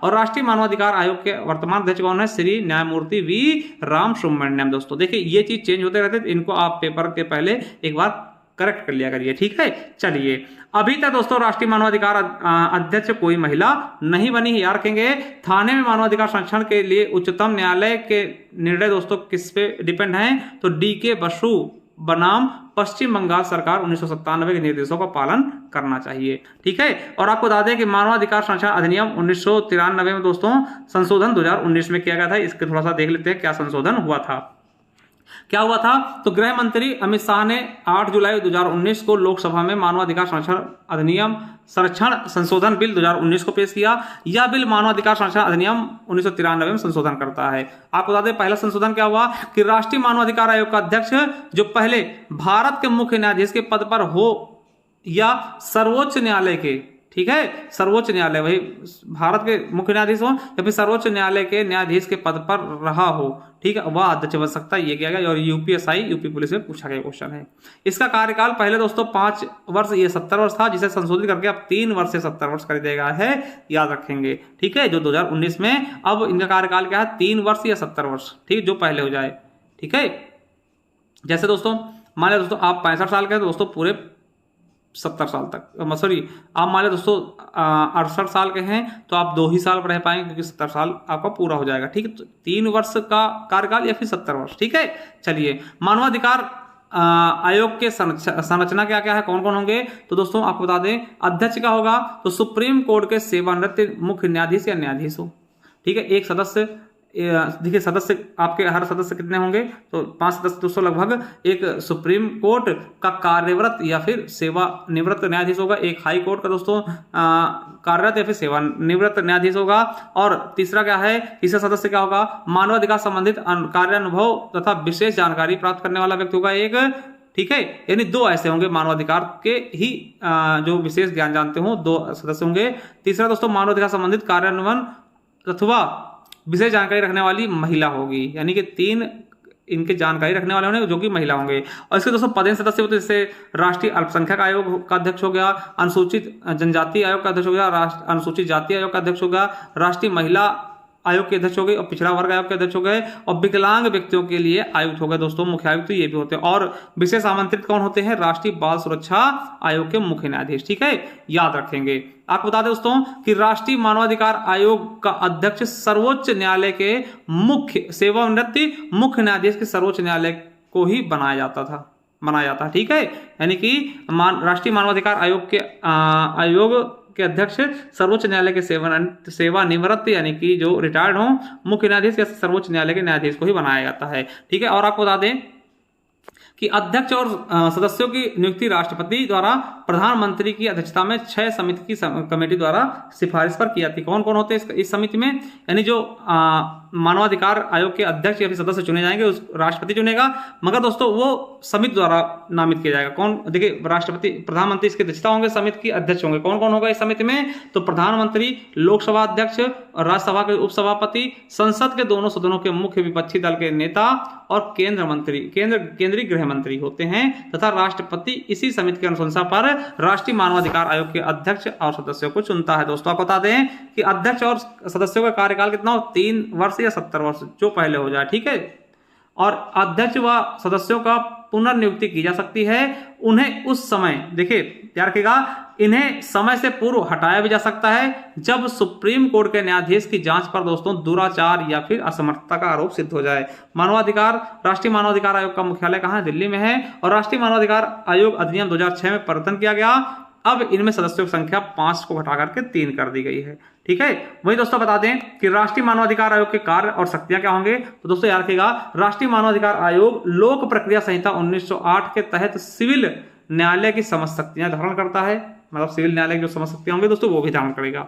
और राष्ट्रीय मानवाधिकार आयोग के वर्तमान अध्यक्ष कौन है, श्री न्यायमूर्ति वी राम सुब्रमण्यम। दोस्तों देखिए ये चीज चेंज होते रहते, इनको आप पेपर के पहले एक बार करेक्ट कर लिया करिए, ठीक है। चलिए अभी तक दोस्तों राष्ट्रीय मानवाधिकार अध्यक्ष कोई महिला नहीं बनी है, याद रखेंगे। थाने में मानवाधिकार संरक्षण के लिए उच्चतम न्यायालय के निर्णय दोस्तों किस पे डिपेंड हैं, तो DK बसु बनाम पश्चिम बंगाल सरकार 1997 के निर्देशों का पालन करना चाहिए, ठीक है। और आपको बता दें कि मानवाधिकार संरक्षण अधिनियम 1993 में दोस्तों संशोधन 2019 में किया गया था। इसके थोड़ा सा देख लेते हैं क्या संशोधन हुआ था। क्या हुआ था, तो गृह मंत्री अमित शाह ने 8 जुलाई 2019 को लोकसभा में मानवाधिकार संरक्षण अधिनियम संरक्षण संशोधन बिल 2019 को पेश किया। यह बिल मानवाधिकार संरक्षण अधिनियम 1993 में संशोधन करता है। आपको बता दें पहला संशोधन क्या हुआ कि राष्ट्रीय मानवाधिकार आयोग का अध्यक्ष जो पहले भारत के मुख्य न्यायाधीश के पद पर हो या सर्वोच्च न्यायालय के, ठीक है, सर्वोच्च न्यायालय वही भारत के मुख्य न्यायाधीश हो या फिर सर्वोच्च न्यायालय के न्यायाधीश के पद पर रहा हो, ठीक है, वह अध्यक्ष बन सकता है। ये किया गया और यूपी पुलिस में पूछा गया क्वेश्चन है। इसका कार्यकाल पहले दोस्तों 5 वर्ष, ये 70 वर्ष था, जिसे संशोधित करके अब 3 वर्ष से 70 वर्ष कर दिया गया है, याद रखेंगे, ठीक है। जो 2019 में अब इनका कार्यकाल क्या है, 3 वर्ष या 70 वर्ष, ठीक, जो पहले हो जाए, ठीक है। जैसे दोस्तों मान लिया दोस्तों आप 65 साल के हैं तो दोस्तों पूरे 70 साल तक, सॉरी आप मान लो दोस्तों 68 साल के हैं तो आप 2 ही साल रह पाएंगे क्योंकि 70 साल आपका पूरा हो जाएगा, ठीक है। तो 3 वर्ष का कार्यकाल या फिर 70 वर्ष, ठीक है। चलिए मानवाधिकार आयोग के संरचना क्या क्या है, कौन कौन होंगे, तो दोस्तों आपको बता दें अध्यक्ष का होगा तो सुप्रीम कोर्ट के सेवानिवृत्त मुख्य न्यायाधीश या न्यायाधीश हो, ठीक है, एक सदस्य देखिए सदस्य आपके हर सदस्य कितने होंगे, तो 5 सदस्य दोस्तों लगभग। एक सुप्रीम कोर्ट का कार्यरत या फिर सेवानिवृत्त न्यायाधीश होगा, एक हाई कोर्ट का दोस्तों कार्यरत या फिर सेवानिवृत्त न्यायाधीश होगा, और तीसरा क्या है, तीसरा सदस्य क्या होगा, मानवाधिकार संबंधित कार्यानुभव तथा विशेष जानकारी प्राप्त करने वाला व्यक्ति होगा एक, ठीक है। यानी 2 ऐसे होंगे मानवाधिकार के ही जो विशेष ज्ञान जानते हो, 2 सदस्य होंगे। तीसरा दोस्तों मानवाधिकार संबंधित कार्यान्वयन अथवा विशेष जानकारी रखने वाली महिला होगी, यानी कि 3 इनके जानकारी रखने वाले होंगे जो कि महिला होंगे। और इसके दोस्तों पदेन सदस्य होते हैं, जैसे राष्ट्रीय अल्पसंख्यक आयोग का अध्यक्ष हो गया, अनुसूचित जनजाति आयोग का अध्यक्ष हो गया, अनुसूचित जाति आयोग का अध्यक्ष हो गया, राष्ट्रीय महिला आयोग के अध्यक्ष हो गए, और पिछड़ा वर्ग आयोग के अध्यक्ष हो गए, और विकलांग व्यक्तियों के लिए आयुक्त हो गए दोस्तों, मुख्य आयुक्त तो ये भी होते हैं। और विशेष आमंत्रित कौन होते हैं, राष्ट्रीय बाल सुरक्षा आयोग के मुख्य न्यायाधीश, ठीक है, याद रखेंगे। आपको बता दें दोस्तों कि राष्ट्रीय मानवाधिकार आयोग का अध्यक्ष सर्वोच्च न्यायालय के मुख्य सेवानिवृत्त मुख्य न्यायाधीश के सर्वोच्च न्यायालय को ही बनाया जाता, ठीक है। यानी कि राष्ट्रीय मानवाधिकार आयोग के अध्यक्ष सर्वोच्च न्यायालय के सेवानिवृत्त यानी कि जो रिटायर्ड हो मुख्य न्यायाधीश या सर्वोच्च न्यायालय के न्यायाधीश को ही बनाया जाता है, ठीक है। और आपको बता दें कि अध्यक्ष और सदस्यों की नियुक्ति राष्ट्रपति द्वारा प्रधानमंत्री की अध्यक्षता में 6 समिति की कमेटी द्वारा सिफारिश पर की जाती है। कौन कौन होते हैं इस समिति में, यानी जो मानवाधिकार आयोग के अध्यक्ष या फिर सदस्य चुने जाएंगे उस राष्ट्रपति चुनेगा, मगर दोस्तों वो समिति द्वारा नामित किया जाएगा। कौन, देखिए राष्ट्रपति प्रधानमंत्री इसकी अध्यक्षता होंगे, समिति की अध्यक्ष होंगे। कौन कौन होगा इस समिति में, तो प्रधानमंत्री, लोकसभा अध्यक्ष, राज्यसभा के उपसभापति, संसद के दोनों सदनों के मुख्य विपक्षी दल के नेता और केंद्रीय गृह मंत्री होते हैं, तथा राष्ट्रपति इसी समिति की अनुशंसा पर राष्ट्रीय मानवाधिकार आयोग के अध्यक्ष और सदस्यों को चुनता है। दोस्तों आपको बता दें कि अध्यक्ष और सदस्यों का कार्यकाल कितना हो, 3 वर्ष या 70 वर्ष, जो पहले हो जाए, ठीक है। और अध्यक्ष व सदस्यों का पुनर्नियुक्ति की जा सकती है। उन्हें उस समय, देखिए याद रखिएगा, इन्हें समय से पूर्व हटाया भी जा सकता है जब सुप्रीम कोर्ट के न्यायाधीश की जांच पर दोस्तों दुराचार या फिर असमर्थता का आरोप सिद्ध हो जाए। राष्ट्रीय मानवाधिकार आयोग का मुख्यालय कहां है, दिल्ली में है, और राष्ट्रीय मानवाधिकार आयोग अधिनियम 2006 में परिवर्तन किया गया। अब इनमें सदस्यों की संख्या 5 को घटा करके 3 कर दी गई है, ठीक है। वही दोस्तों बता दें कि राष्ट्रीय मानवाधिकार आयोग के कार्य और शक्तियां क्या होंगे, तो दोस्तों याद रखिएगा, राष्ट्रीय मानवाधिकार आयोग लोक प्रक्रिया संहिता 1908 के तहत सिविल न्यायालय की समस्त शक्तियां धारण करता है, मतलब सिविल न्यायालय की जो समस्त शक्तियां होंगे दोस्तों वो भी धारण करेगा।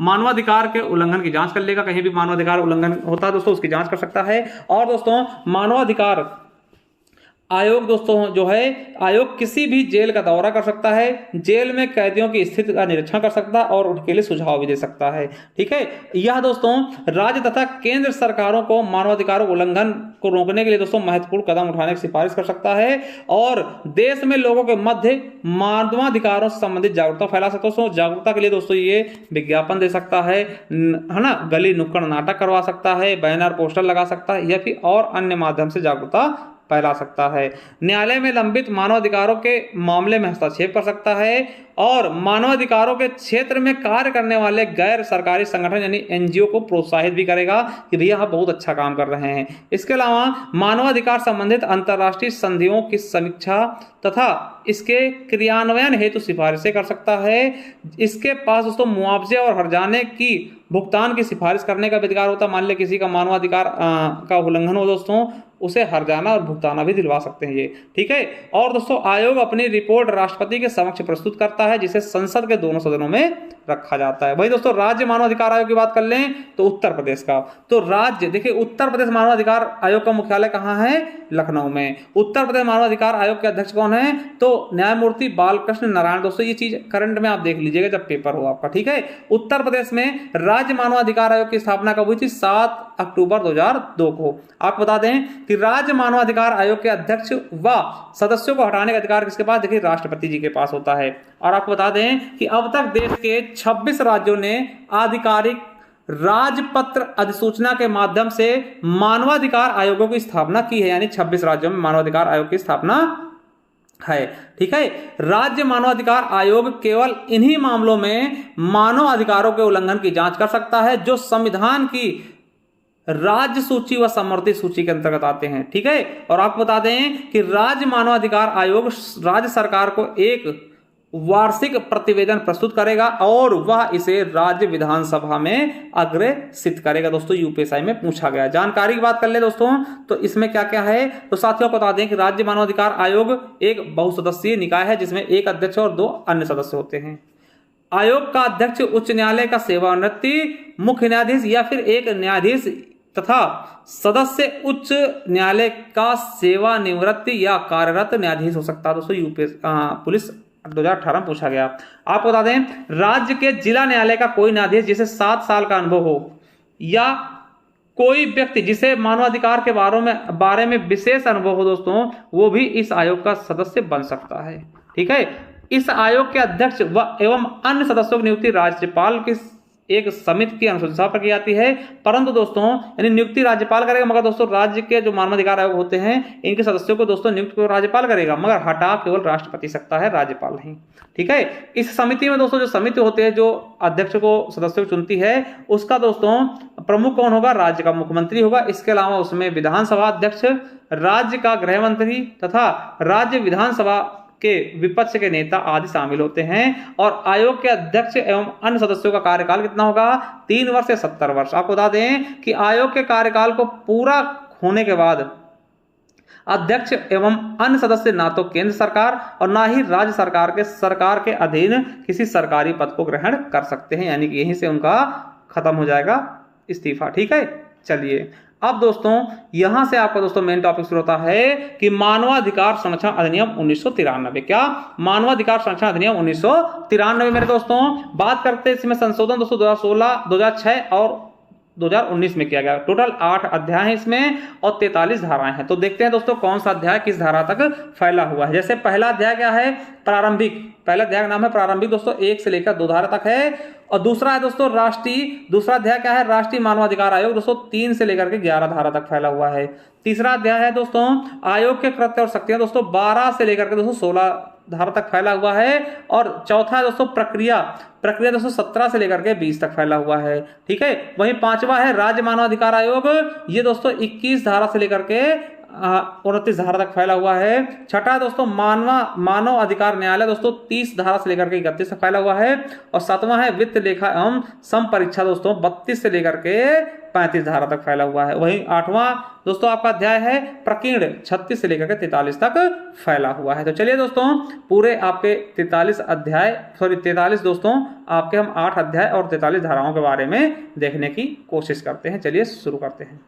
मानवाधिकार के उल्लंघन की जांच कर लेगा, कहीं भी मानवाधिकार उल्लंघन होता है दोस्तों उसकी जांच कर सकता है। और दोस्तों मानवाधिकार आयोग दोस्तों जो है, आयोग किसी भी जेल का दौरा कर सकता है, जेल में कैदियों की स्थिति का निरीक्षण कर सकता है और उनके लिए सुझाव भी दे सकता है, ठीक है। यह दोस्तों राज्य तथा केंद्र सरकारों को मानवाधिकार उल्लंघन को रोकने के लिए दोस्तों महत्वपूर्ण कदम उठाने की सिफारिश कर सकता है, और देश में लोगों के मध्य मानवाधिकारों से संबंधित जागरूकता फैला सकता है। दोस्तों जागरूकता के लिए दोस्तों ये विज्ञापन दे सकता है ना, गली नुक्कड़ नाटक करवा सकता है, बैनर पोस्टर लगा सकता है, या फिर और अन्य माध्यम से जागरूकता फैला सकता है। न्यायालय में लंबित मानवाधिकारों के मामले में हस्तक्षेप कर सकता है, और मानवाधिकारों के क्षेत्र में कार्य करने वाले गैर सरकारी संगठन यानी एनजीओ को प्रोत्साहित भी करेगा कि भैया आप बहुत अच्छा काम कर रहे हैं। इसके अलावा मानवाधिकार संबंधित अंतर्राष्ट्रीय संधियों की समीक्षा तथा इसके क्रियान्वयन हेतु सिफारिशें कर सकता है। इसके पास दोस्तों मुआवजे और हर्जाने की भुगतान की सिफारिश करने का अधिकार होता है। मान ले किसी का मानवाधिकार का उल्लंघन हो दोस्तों, उसे हर्जाना और भुगताना भी दिलवा सकते हैं ये, ठीक है। और दोस्तों आयोग अपनी रिपोर्ट राष्ट्रपति के समक्ष प्रस्तुत करता है, जिसे संसद के दोनों सदनों में रखा जाता है। वही दोस्तों राज्य मानवाधिकार आयोग की बात कर लें तो उत्तर प्रदेश का, तो राज्य देखिए उत्तर प्रदेश मानवाधिकार आयोग का मुख्यालय कहाँ है, लखनऊ में। उत्तर प्रदेश मानवाधिकार आयोग के अध्यक्ष कौन है, तो न्यायमूर्ति बालकृष्ण नारायण। दोस्तों ये चीज करंट में आप देख लीजिएगा जब पेपर हो आपका, ठीक है। उत्तर प्रदेश में राज्य मानवाधिकार आयोग की स्थापना कब हुई थी, 7 अक्टूबर 2002 को। आपको बता दें कि राज्य मानवाधिकार आयोग के अध्यक्ष व सदस्यों को हटाने का अधिकार किसके पास, देखिए राष्ट्रपति जी के पास होता है। और आपको बता दें कि अब तक देश के 26 राज्यों ने आधिकारिक राजपत्र अधिसूचना के माध्यम से मानवाधिकार आयोगों की स्थापना की है, यानी 26 राज्यों में मानवाधिकार आयोग की स्थापना है, ठीक है। राज्य मानवाधिकार आयोग केवल इन्हीं मामलों में मानव अधिकारों के उल्लंघन की जांच कर सकता है जो संविधान की राज्य सूची व समवर्ती सूची के अंतर्गत आते हैं, ठीक है। और आपको बता दें कि राज्य मानवाधिकार आयोग राज्य सरकार को एक वार्षिक प्रतिवेदन प्रस्तुत करेगा और वह इसे राज्य विधानसभा में अग्रेसित करेगा। दोस्तों यूपीएससी में पूछा गया। जानकारी की बात कर ले दोस्तों, तो इसमें क्या क्या है, तो साथियों बता दें कि राज्य मानवाधिकार आयोग एक बहुसदस्यीय निकाय है जिसमें एक अध्यक्ष और 2 अन्य सदस्य होते हैं। आयोग का अध्यक्ष उच्च न्यायालय का सेवानिवृत्त मुख्य न्यायाधीश या फिर एक न्यायाधीश तथा सदस्य उच्च न्यायालय का सेवानिवृत्त या कार्यरत न्यायाधीश हो सकता है। दोस्तों यूपीएससी पुलिस 2018 में पूछा गया। आपको बता दें, राज्य के जिला न्यायालय का कोई न्यायाधीश जिसे 7 साल का अनुभव हो या कोई व्यक्ति जिसे मानवाधिकार के बारे में विशेष अनुभव हो दोस्तों, वो भी इस आयोग का सदस्य बन सकता है। ठीक है। इस आयोग के अध्यक्ष एवं अन्य सदस्यों की नियुक्ति राज्यपाल की एक समिति की अनुशंसा पर की जाती है। परंतु दोस्तों यानी नियुक्ति राज्यपाल करेगा, मगर दोस्तों राज्य के जो मानवाधिकार आयोग होते हैं इनके सदस्यों को दोस्तों नियुक्त राज्यपाल करेगा, मगर हटा केवल राष्ट्रपति सकता है, राज्यपाल नहीं। ठीक है। इस समिति में दोस्तों जो समिति होती है जो अध्यक्ष को सदस्यों को चुनती है, उसका दोस्तों प्रमुख कौन होगा, राज्य का मुख्यमंत्री होगा। इसके अलावा उसमें विधानसभा अध्यक्ष, राज्य का गृह मंत्री तथा राज्य विधानसभा के विपक्ष के नेता आदि शामिल होते हैं। और आयोग के अध्यक्ष एवं अन्य सदस्यों का कार्यकाल कितना होगा, 3 वर्ष या 70 वर्ष। आपको बता दें कि आयोग के कार्यकाल को पूरा होने के बाद अध्यक्ष एवं अन्य सदस्य ना तो केंद्र सरकार और ना ही राज्य सरकार के अधीन किसी सरकारी पद को ग्रहण कर सकते हैं, यानी कि यहीं से उनका खत्म हो जाएगा इस्तीफा। ठीक है। चलिए अब दोस्तों यहां से आपका दोस्तों मेन टॉपिक शुरू होता है कि मानवाधिकार संरक्षण अधिनियम 1993। क्या, मानवाधिकार संरक्षण अधिनियम 1993 मेरे दोस्तों बात करते हैं। इसमें संशोधन दोस्तों 2016, 2006 और 2019 में किया गया। टोटल 8 अध्याय हैं इसमें और 43 धाराएं हैं। तो देखते हैं दोस्तों कौन सा अध्याय किस धारा तक फैला हुआ है। जैसे पहला अध्याय क्या है, प्रारंभिक। पहला अध्याय का नाम है प्रारंभिक दोस्तों, 1 से लेकर 2 धारा तक है। और दूसरा है दोस्तों राष्ट्रीय, दूसरा अध्याय क्या है, राष्ट्रीय मानवाधिकार आयोग दोस्तों 3 से लेकर के 11 धारा तक फैला हुआ है। तीसरा अध्याय है दोस्तों आयोग के कृत्य और शक्तियां दोस्तों 12 से लेकर के दोस्तों 16 धारा तक फैला हुआ है। और चौथा है दोस्तों प्रक्रिया दोस्तों 17 से लेकर के 20 तक फैला हुआ है। ठीक है। वहीं 5वां है राज्य मानवाधिकार आयोग, ये दोस्तों 21 धारा से लेकर के 29 धारा तक फैला हुआ है। छठा है दोस्तों मानव अधिकार न्यायालय दोस्तों 30 धारा से लेकर के 31 तक फैला हुआ है। और 7वां है वित्त लेखा एवं सम परीक्षा दोस्तों 32 से लेकर के 35 धारा तक फैला हुआ है। वहीं 8वां दोस्तों आपका अध्याय है प्रकीर्ण 36 से लेकर के 43 तक फैला हुआ है। तो चलिए दोस्तों पूरे आपके 43 दोस्तों आपके हम 8 अध्याय और 43 धाराओं के बारे में देखने की कोशिश करते हैं। चलिए शुरू करते हैं।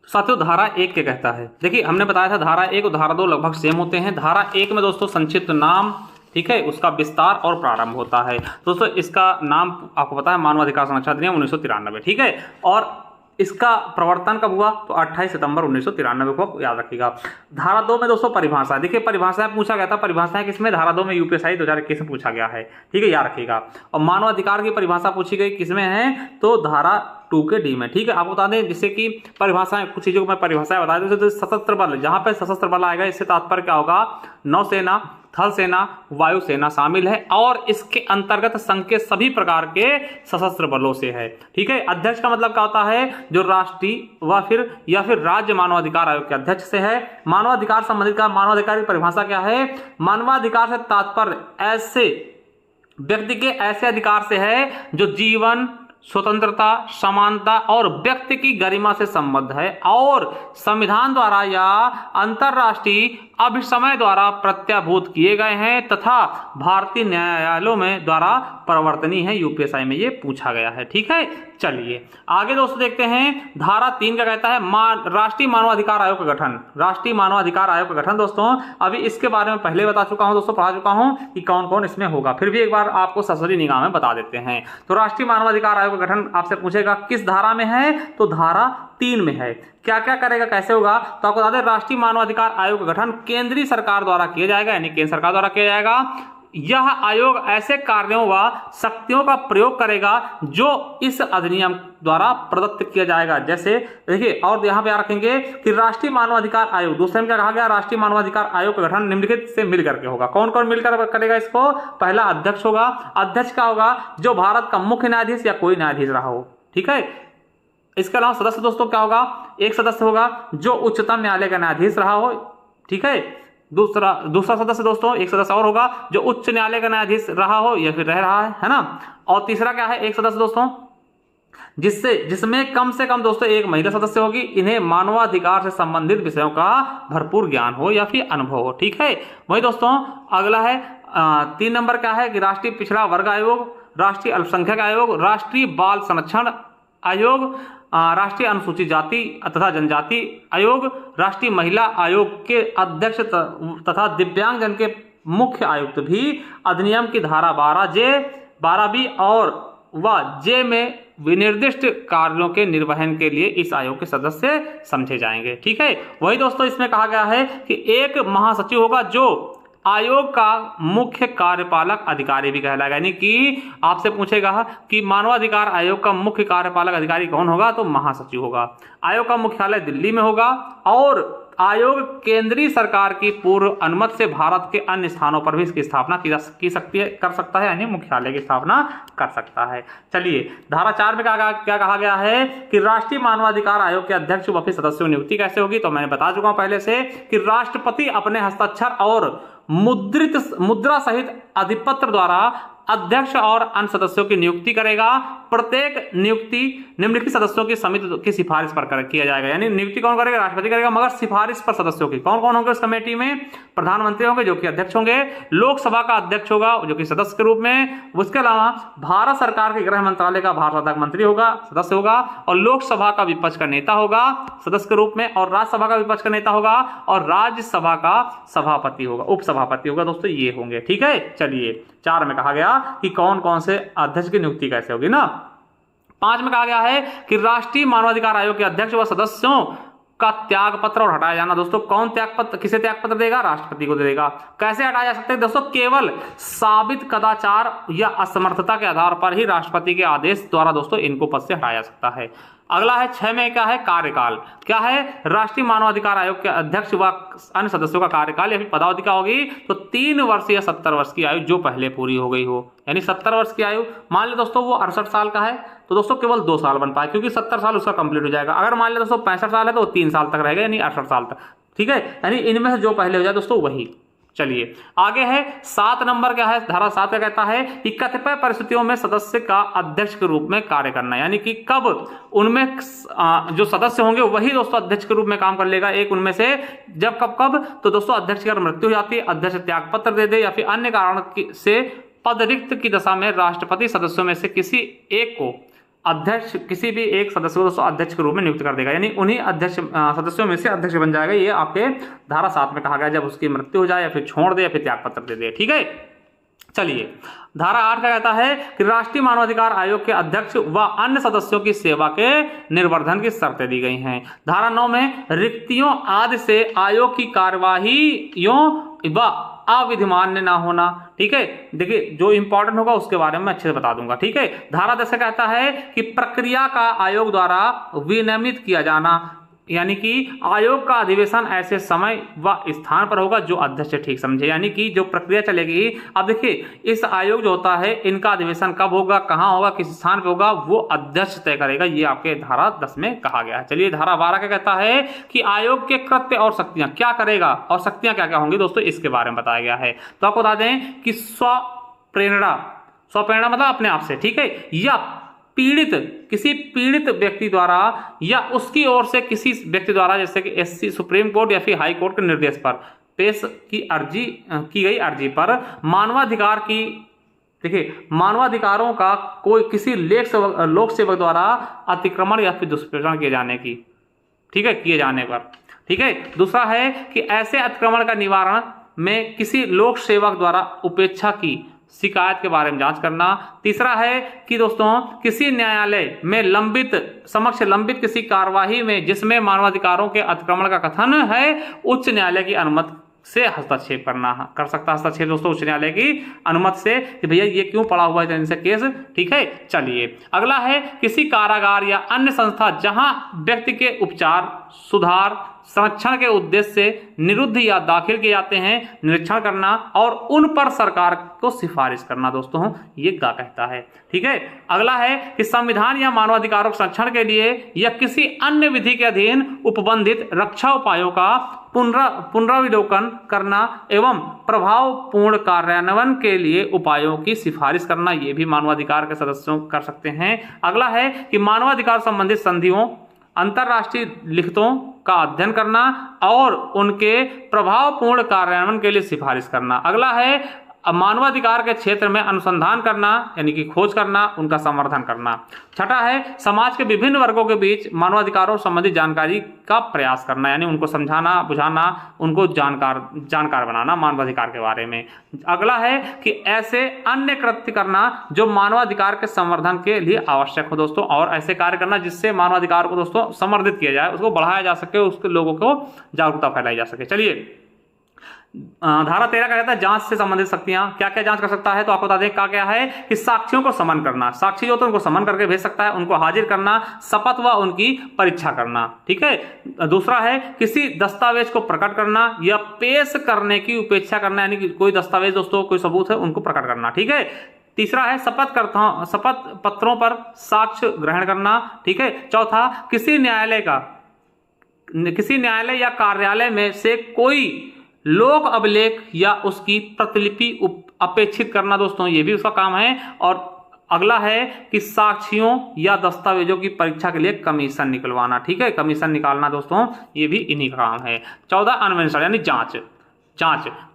साथियों धारा 1 क्या कहता है, देखिए हमने बताया था धारा 1 और धारा 2 लगभग सेम होते हैं। धारा 1 में दोस्तों संक्षिप्त नाम, ठीक है, उसका विस्तार और प्रारंभ होता है। दोस्तों इसका नाम आपको पता है मानवाधिकार संरक्षण अधिनियम 1993। ठीक है। और इसका प्रवर्तन कब हुआ, तो 28 सितंबर 1993 को, याद रखिएगा। धारा 2 में दोस्तों परिभाषा, देखिए परिभाषाएं पूछा गया था। परिभाषाएं किसमें, धारा 2 में यूपीएससी 2021 में पूछा गया है। ठीक है, याद रखिएगा। और मानवाधिकार की परिभाषा पूछी गई किसमें है, तो धारा 2 के डी में। ठीक है। आपको बता दें जिससे कि परिभाषाएं, कुछ चीजों को मैं परिभाषाएं बता दूं। तो सशस्त्र बल, जहां पे सशस्त्र बल आएगा इससे तात्पर्य क्या होगा, नौसेना, थल सेना, वायुसेना शामिल है और इसके अंतर्गत संघ के सभी प्रकार के सशस्त्र बलों से है। ठीक है। अध्यक्ष का मतलब क्या होता है, जो राष्ट्रीय या फिर राज्य मानवाधिकार आयोग के अध्यक्ष से है। मानवाधिकार संबंधित का मानवाधिकार की परिभाषा क्या है, मानवाधिकार से तात्पर्य ऐसे व्यक्ति के ऐसे अधिकार से है जो जीवन, स्वतंत्रता, समानता और व्यक्ति की गरिमा से संबद्ध है और संविधान द्वारा या अंतरराष्ट्रीय अभिसमय द्वारा प्रत्याभूत किए गए हैं तथा भारतीय न्यायालयों में द्वारा प्रवर्तनीय है। यूपीएससी में ये पूछा गया है। ठीक है। चलिए आगे दोस्तों देखते हैं। धारा 3 का कहता है राष्ट्रीय मानवाधिकार आयोग का गठन। राष्ट्रीय मानवाधिकार आयोग का गठन दोस्तों अभी इसके बारे में पहले बता चुका हूं दोस्तों, पढ़ा चुका हूं कि कौन कौन इसमें होगा, फिर भी एक बार आपको ससरी निगाह में बता देते हैं। तो राष्ट्रीय मानवाधिकार आयोग का गठन आपसे पूछेगा किस धारा में है, तो धारा 3 में है। क्या क्या करेगा, कैसे होगा, तो आपको बता दें राष्ट्रीय मानवाधिकार आयोग का गठन केंद्रीय सरकार द्वारा किया जाएगा, यानी केंद्र सरकार द्वारा किया जाएगा। यह आयोग ऐसे कार्यों व शक्तियों का प्रयोग करेगा जो इस अधिनियम द्वारा प्रदत्त किया जाएगा। जैसे देखिए, और यहां पे रखेंगे कि राष्ट्रीय मानवाधिकार आयोग, दूसरे में क्या कहा गया, राष्ट्रीय मानवाधिकार आयोग का गठन निम्नलिखित से मिलकर के होगा। कौन कौन मिलकर करेगा इसको, पहला अध्यक्ष होगा। अध्यक्ष का होगा जो भारत का मुख्य न्यायाधीश या कोई न्यायाधीश रहा हो। ठीक है। इसके अलावा सदस्य दोस्तों क्या होगा, एक सदस्य होगा जो उच्चतम न्यायालय का न्यायाधीश रहा हो। ठीक है। दूसरा सदस्य दोस्तों, एक सदस्य और होगा जो उच्च न्यायालय का न्यायाधीश रहा हो या फिर रह रहा है ना। और तीसरा क्या है, एक सदस्य दोस्तों जिसमें कम से कम दोस्तों एक महिला सदस्य होगी। इन्हें मानवाधिकार से संबंधित विषयों का भरपूर ज्ञान हो या फिर अनुभव हो, ठीक है। वही दोस्तों अगला है 3 नंबर क्या है कि राष्ट्रीय पिछड़ा वर्ग आयोग, राष्ट्रीय अल्पसंख्यक आयोग, राष्ट्रीय बाल संरक्षण आयोग, राष्ट्रीय अनुसूचित जाति तथा जनजाति आयोग, राष्ट्रीय महिला आयोग के अध्यक्ष तथा दिव्यांगजन के मुख्य आयुक्त भी अधिनियम की धारा 12B और जे में विनिर्दिष्ट कार्यों के निर्वहन के लिए इस आयोग के सदस्य समझे जाएंगे, ठीक है। वही दोस्तों इसमें कहा गया है कि एक महासचिव होगा जो आयोग का मुख्य कार्यपालक अधिकारी भी कहलाएगा। यानी कि आपसे पूछेगा कि मानवाधिकार आयोग का मुख्य कार्यपालक अधिकारी कौन होगा, तो महासचिव होगा। आयोग का मुख्यालय दिल्ली में होगा और आयोग केंद्रीय सरकार की पूर्व अनुमति से भारत के अन्य स्थानों पर भी इसकी स्थापना कर सकता है, यानी मुख्यालय की स्थापना कर सकता है। चलिए धारा 4 में क्या कहा गया है कि राष्ट्रीय मानवाधिकार आयोग के अध्यक्ष व फिर सदस्यों की नियुक्ति कैसे होगी। तो मैंने बता चुका हूं पहले से कि राष्ट्रपति अपने हस्ताक्षर और मुद्रा सहित अधिपत्र द्वारा अध्यक्ष और अन्य सदस्यों की नियुक्ति करेगा। प्रत्येक नियुक्ति निम्नलिखित सदस्यों की समिति की सिफारिश पर किया जाएगा। यानी नियुक्ति कौन करेगा, राष्ट्रपति करेगा, मगर सिफारिश पर सदस्यों की कौन कौन होंगे उस कमेटी में, प्रधानमंत्री होंगे जो कि अध्यक्ष होंगे, लोकसभा का अध्यक्ष होगा जो कि सदस्य के रूप में, उसके अलावा भारत सरकार के गृह मंत्रालय का भारत मंत्री होगा, सदस्य होगा, और लोकसभा का विपक्ष का नेता होगा सदस्य के रूप में, और राज्यसभा का विपक्ष का नेता होगा, और राज्यसभा का सभापति होगा, उपसभापति होगा दोस्तों, ये होंगे, ठीक है। चलिए 4 में कहा गया कि कौन कौन से अध्यक्ष की नियुक्ति कैसे होगी ना। 5 में कहा गया है कि राष्ट्रीय मानवाधिकार आयोग के अध्यक्ष व सदस्यों का त्याग पत्र और हटाया जाना। दोस्तों कौन त्याग पत्र, किसे त्याग पत्र देगा, राष्ट्रपति को देगा। कैसे हटाया जा सकता है दोस्तों, केवल साबित कदाचार या असमर्थता के आधार पर ही राष्ट्रपति के आदेश द्वारा दोस्तों इनको पद से हटाया जा सकता है। अगला है 6 में क्या है, कार्यकाल। क्या है, राष्ट्रीय मानवाधिकार आयोग के अध्यक्ष व अन्य सदस्यों का कार्यकाल या फिर पदावधि क्या होगी, तो 3 वर्ष या 70 वर्ष की आयु जो पहले पूरी हो गई हो। यानी 70 वर्ष की आयु, मान लो दोस्तों वो 68 साल का है तो दोस्तों केवल 2 साल बन पाए, क्योंकि 70 साल उसका कंप्लीट हो जाएगा। अगर मान लो दोस्तों 65 साल है तो 3 साल तक रहेगा, यानी 68 साल तक, ठीक है। यानी इनमें से जो पहले हो जाए दोस्तों वही। चलिए आगे है 7 नंबर क्या है, धारा 7 का कहता है कि कतिपय परिस्थितियों में सदस्य का अध्यक्ष के रूप में कार्य करना। यानी कि कब उनमें जो सदस्य होंगे वही दोस्तों अध्यक्ष के रूप में काम कर लेगा, एक उनमें से। जब कब तो दोस्तों अध्यक्ष की मृत्यु हो जाती है, अध्यक्ष त्याग पत्र दे दे या फिर अन्य कारण से पद रिक्त की दशा में राष्ट्रपति सदस्यों में से किसी एक को अध्यक्ष, किसी भी एक सदस्य को दोस्तों अध्यक्ष के रूप में नियुक्त कर देगा, यानी उन्हीं अध्यक्ष सदस्यों में से अध्यक्ष बन जाएगा। ये आपके धारा 7 में कहा गया, जब उसकी मृत्यु हो जाए या फिर छोड़ दे या फिर त्याग पत्र दे दे, ठीक है। चलिए धारा 8 का कहता है कि राष्ट्रीय मानवाधिकार आयोग के अध्यक्ष व अन्य सदस्यों की सेवा के निर्वर्धन की शर्तें दी गई हैं। धारा 9 में रिक्तियों आदि से आयोग की कार्यवाहियों व अविधिमान्य ना होना, ठीक है। देखिए जो इंपॉर्टेंट होगा उसके बारे में अच्छे से बता दूंगा, ठीक है। धारा 10 कहता है कि प्रक्रिया का आयोग द्वारा विनियमित किया जाना, यानी कि आयोग का अधिवेशन ऐसे समय व स्थान पर होगा जो अध्यक्ष ठीक समझे, यानी कि जो प्रक्रिया चलेगी। अब देखिए इस आयोग जो होता है इनका अधिवेशन कब होगा, कहां होगा, किस स्थान पे होगा, वो अध्यक्ष तय करेगा। ये आपके धारा 10 में कहा गया है। चलिए धारा 12 का कहता है कि आयोग के कृत्य और शक्तियां क्या करेगा और शक्तियां क्या क्या होंगी दोस्तों, इसके बारे में बताया गया है। तो आपको बता दें कि स्वप्रेरणा मतलब अपने आप से, ठीक है, या किसी पीड़ित व्यक्ति द्वारा या उसकी ओर से किसी व्यक्ति द्वारा, जैसे कि एससी सुप्रीम कोर्ट या फिर हाई कोर्ट के निर्देश पर पेश की गई अर्जी पर मानवाधिकार की, देखिए मानवाधिकारों का कोई किसी लोक सेवक द्वारा अतिक्रमण या फिर दुष्प्रचार किए जाने की, ठीक है, किए जाने पर, ठीक है। दूसरा है कि ऐसे अतिक्रमण का निवारण में किसी लोक सेवक द्वारा उपेक्षा की शिकायत के बारे में जांच करना। तीसरा है कि दोस्तों किसी न्यायालय में समक्ष लंबित किसी कार्यवाही में जिसमें मानवाधिकारों के अतिक्रमण का कथन है, उच्च न्यायालय की अनुमति से हस्तक्षेप कर सकता हस्तक्षेप दोस्तों उच्च न्यायालय की अनुमति से, कि भैया ये क्यों पड़ा हुआ है इनसे केस, ठीक है। चलिए अगला है किसी कारागार या अन्य संस्था जहां व्यक्ति के उपचार, सुधार, संरक्षण के उद्देश्य से निरुद्ध या दाखिल किए जाते हैं, निरीक्षण करना और उन पर सरकार को सिफारिश करना दोस्तों, ये गा कहता है। ठीक है, अगला है कि संविधान या मानवाधिकारों के संरक्षण के लिए या किसी अन्य विधि के अधीन उपबंधित रक्षा उपायों का पुनरावलोकन करना एवं प्रभावपूर्ण कार्यान्वयन के लिए उपायों की सिफारिश करना, ये भी मानवाधिकार के सदस्यों कर सकते हैं। अगला है कि मानवाधिकार संबंधित संधियों, अंतरराष्ट्रीय लिखितों का अध्ययन करना और उनके प्रभावपूर्ण कार्यान्वयन के लिए सिफारिश करना। अगला है मानवाधिकार के क्षेत्र में अनुसंधान करना, यानी कि खोज करना, उनका संवर्धन करना। छठा है समाज के विभिन्न वर्गों के बीच मानवाधिकारों संबंधी जानकारी का प्रयास करना, यानी उनको समझाना, बुझाना, उनको जानकार बनाना मानवाधिकार के बारे में। अगला है कि ऐसे अन्य कृत्य करना जो मानवाधिकार के संवर्धन के लिए आवश्यक हो दोस्तों, और ऐसे कार्य करना जिससे मानवाधिकार को दोस्तों संवर्धित किया जाए, उसको बढ़ाया जा सके, उसके लोगों को जागरूकता फैलाई जा सके। चलिए, धारा 13 का कहता है जांच से संबंधित शक्तियां, क्या क्या जांच कर सकता है, तो आपको बता दें क्या है कि साक्षियों को समन करना, साक्षी जो तो उनको समन करके भेज सकता है, उनको हाजिर करना, शपथ व उनकी परीक्षा करना। ठीक है, दूसरा है किसी दस्तावेज को प्रकट करना या पेश करने की उपेक्षा करना, यानी कि कोई दस्तावेज दोस्तों, कोई सबूत है, उनको प्रकट करना। ठीक है, तीसरा है शपथ पत्रों पर साक्ष्य ग्रहण करना। ठीक है, चौथा किसी न्यायालय या कार्यालय में से कोई लोक अभिलेख या उसकी प्रतिलिपि अपेक्षित करना दोस्तों, ये भी उसका काम है। और अगला है कि साक्ष्यों या दस्तावेजों की परीक्षा के लिए कमीशन निकलवाना। ठीक है, कमीशन निकालना दोस्तों, ये भी इन्हीं का काम है। 14 अन्वेषण यानी जांच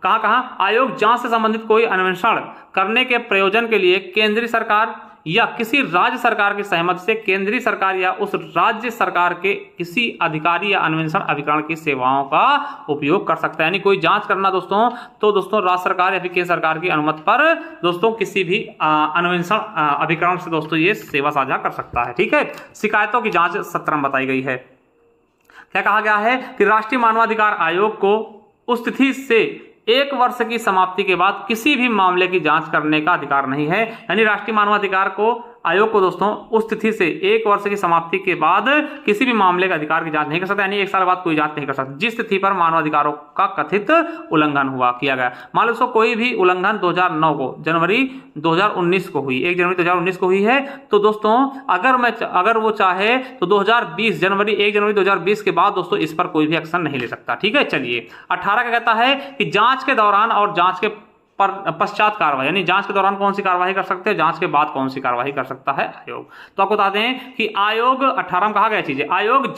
कहाँ आयोग जांच से संबंधित कोई अन्वेषण करने के प्रयोजन के लिए केंद्रीय सरकार या किसी राज्य सरकार की सहमति से केंद्रीय सरकार या उस राज्य सरकार के किसी अधिकारी या अन्वेषण अभिकरण की सेवाओं का उपयोग कर सकता है। यानी कोई जांच करना दोस्तों, तो दोस्तों राज्य सरकार या फिर केंद्र सरकार की अनुमति पर दोस्तों किसी भी अन्वेषण अभिकरण से दोस्तों ये सेवा साझा कर सकता है। ठीक है, शिकायतों की जांच 17 में बताई गई है। क्या कहा गया है कि राष्ट्रीय मानवाधिकार आयोग को उस तिथि से 1 वर्ष की समाप्ति के बाद किसी भी मामले की जांच करने का अधिकार नहीं है। यानी राष्ट्रीय मानवाधिकार को आयोग को दोस्तों उस तिथि से 1 वर्ष की समाप्ति के बाद किसी भी मामले का अधिकार की जांच नहीं कर सकता, यानी 1 साल बाद कोई जांच नहीं कर सकता जिस तिथि पर मानवाधिकारों का कथित उल्लंघन किया गया। मान लो कोई भी उल्लंघन 2009 को जनवरी 2019 को हुई, 1 जनवरी 2019 को हुई है, तो दोस्तों अगर वो चाहे तो 2020 जनवरी 1 जनवरी 2020 के बाद दोस्तों इस पर कोई भी एक्शन नहीं ले सकता। ठीक है, चलिए 18 का कहता है कि जांच के दौरान और जांच के पश्चात कार्रवाई, यानी जांच के दौरान कौन सी कार्रवाई कर सकते हैं, जांच के बाद कौन सी कार्रवाई कर सकता है आयोग। तो आपको बता दें कि आयोग 18 में कहा गया चीज है, आयोग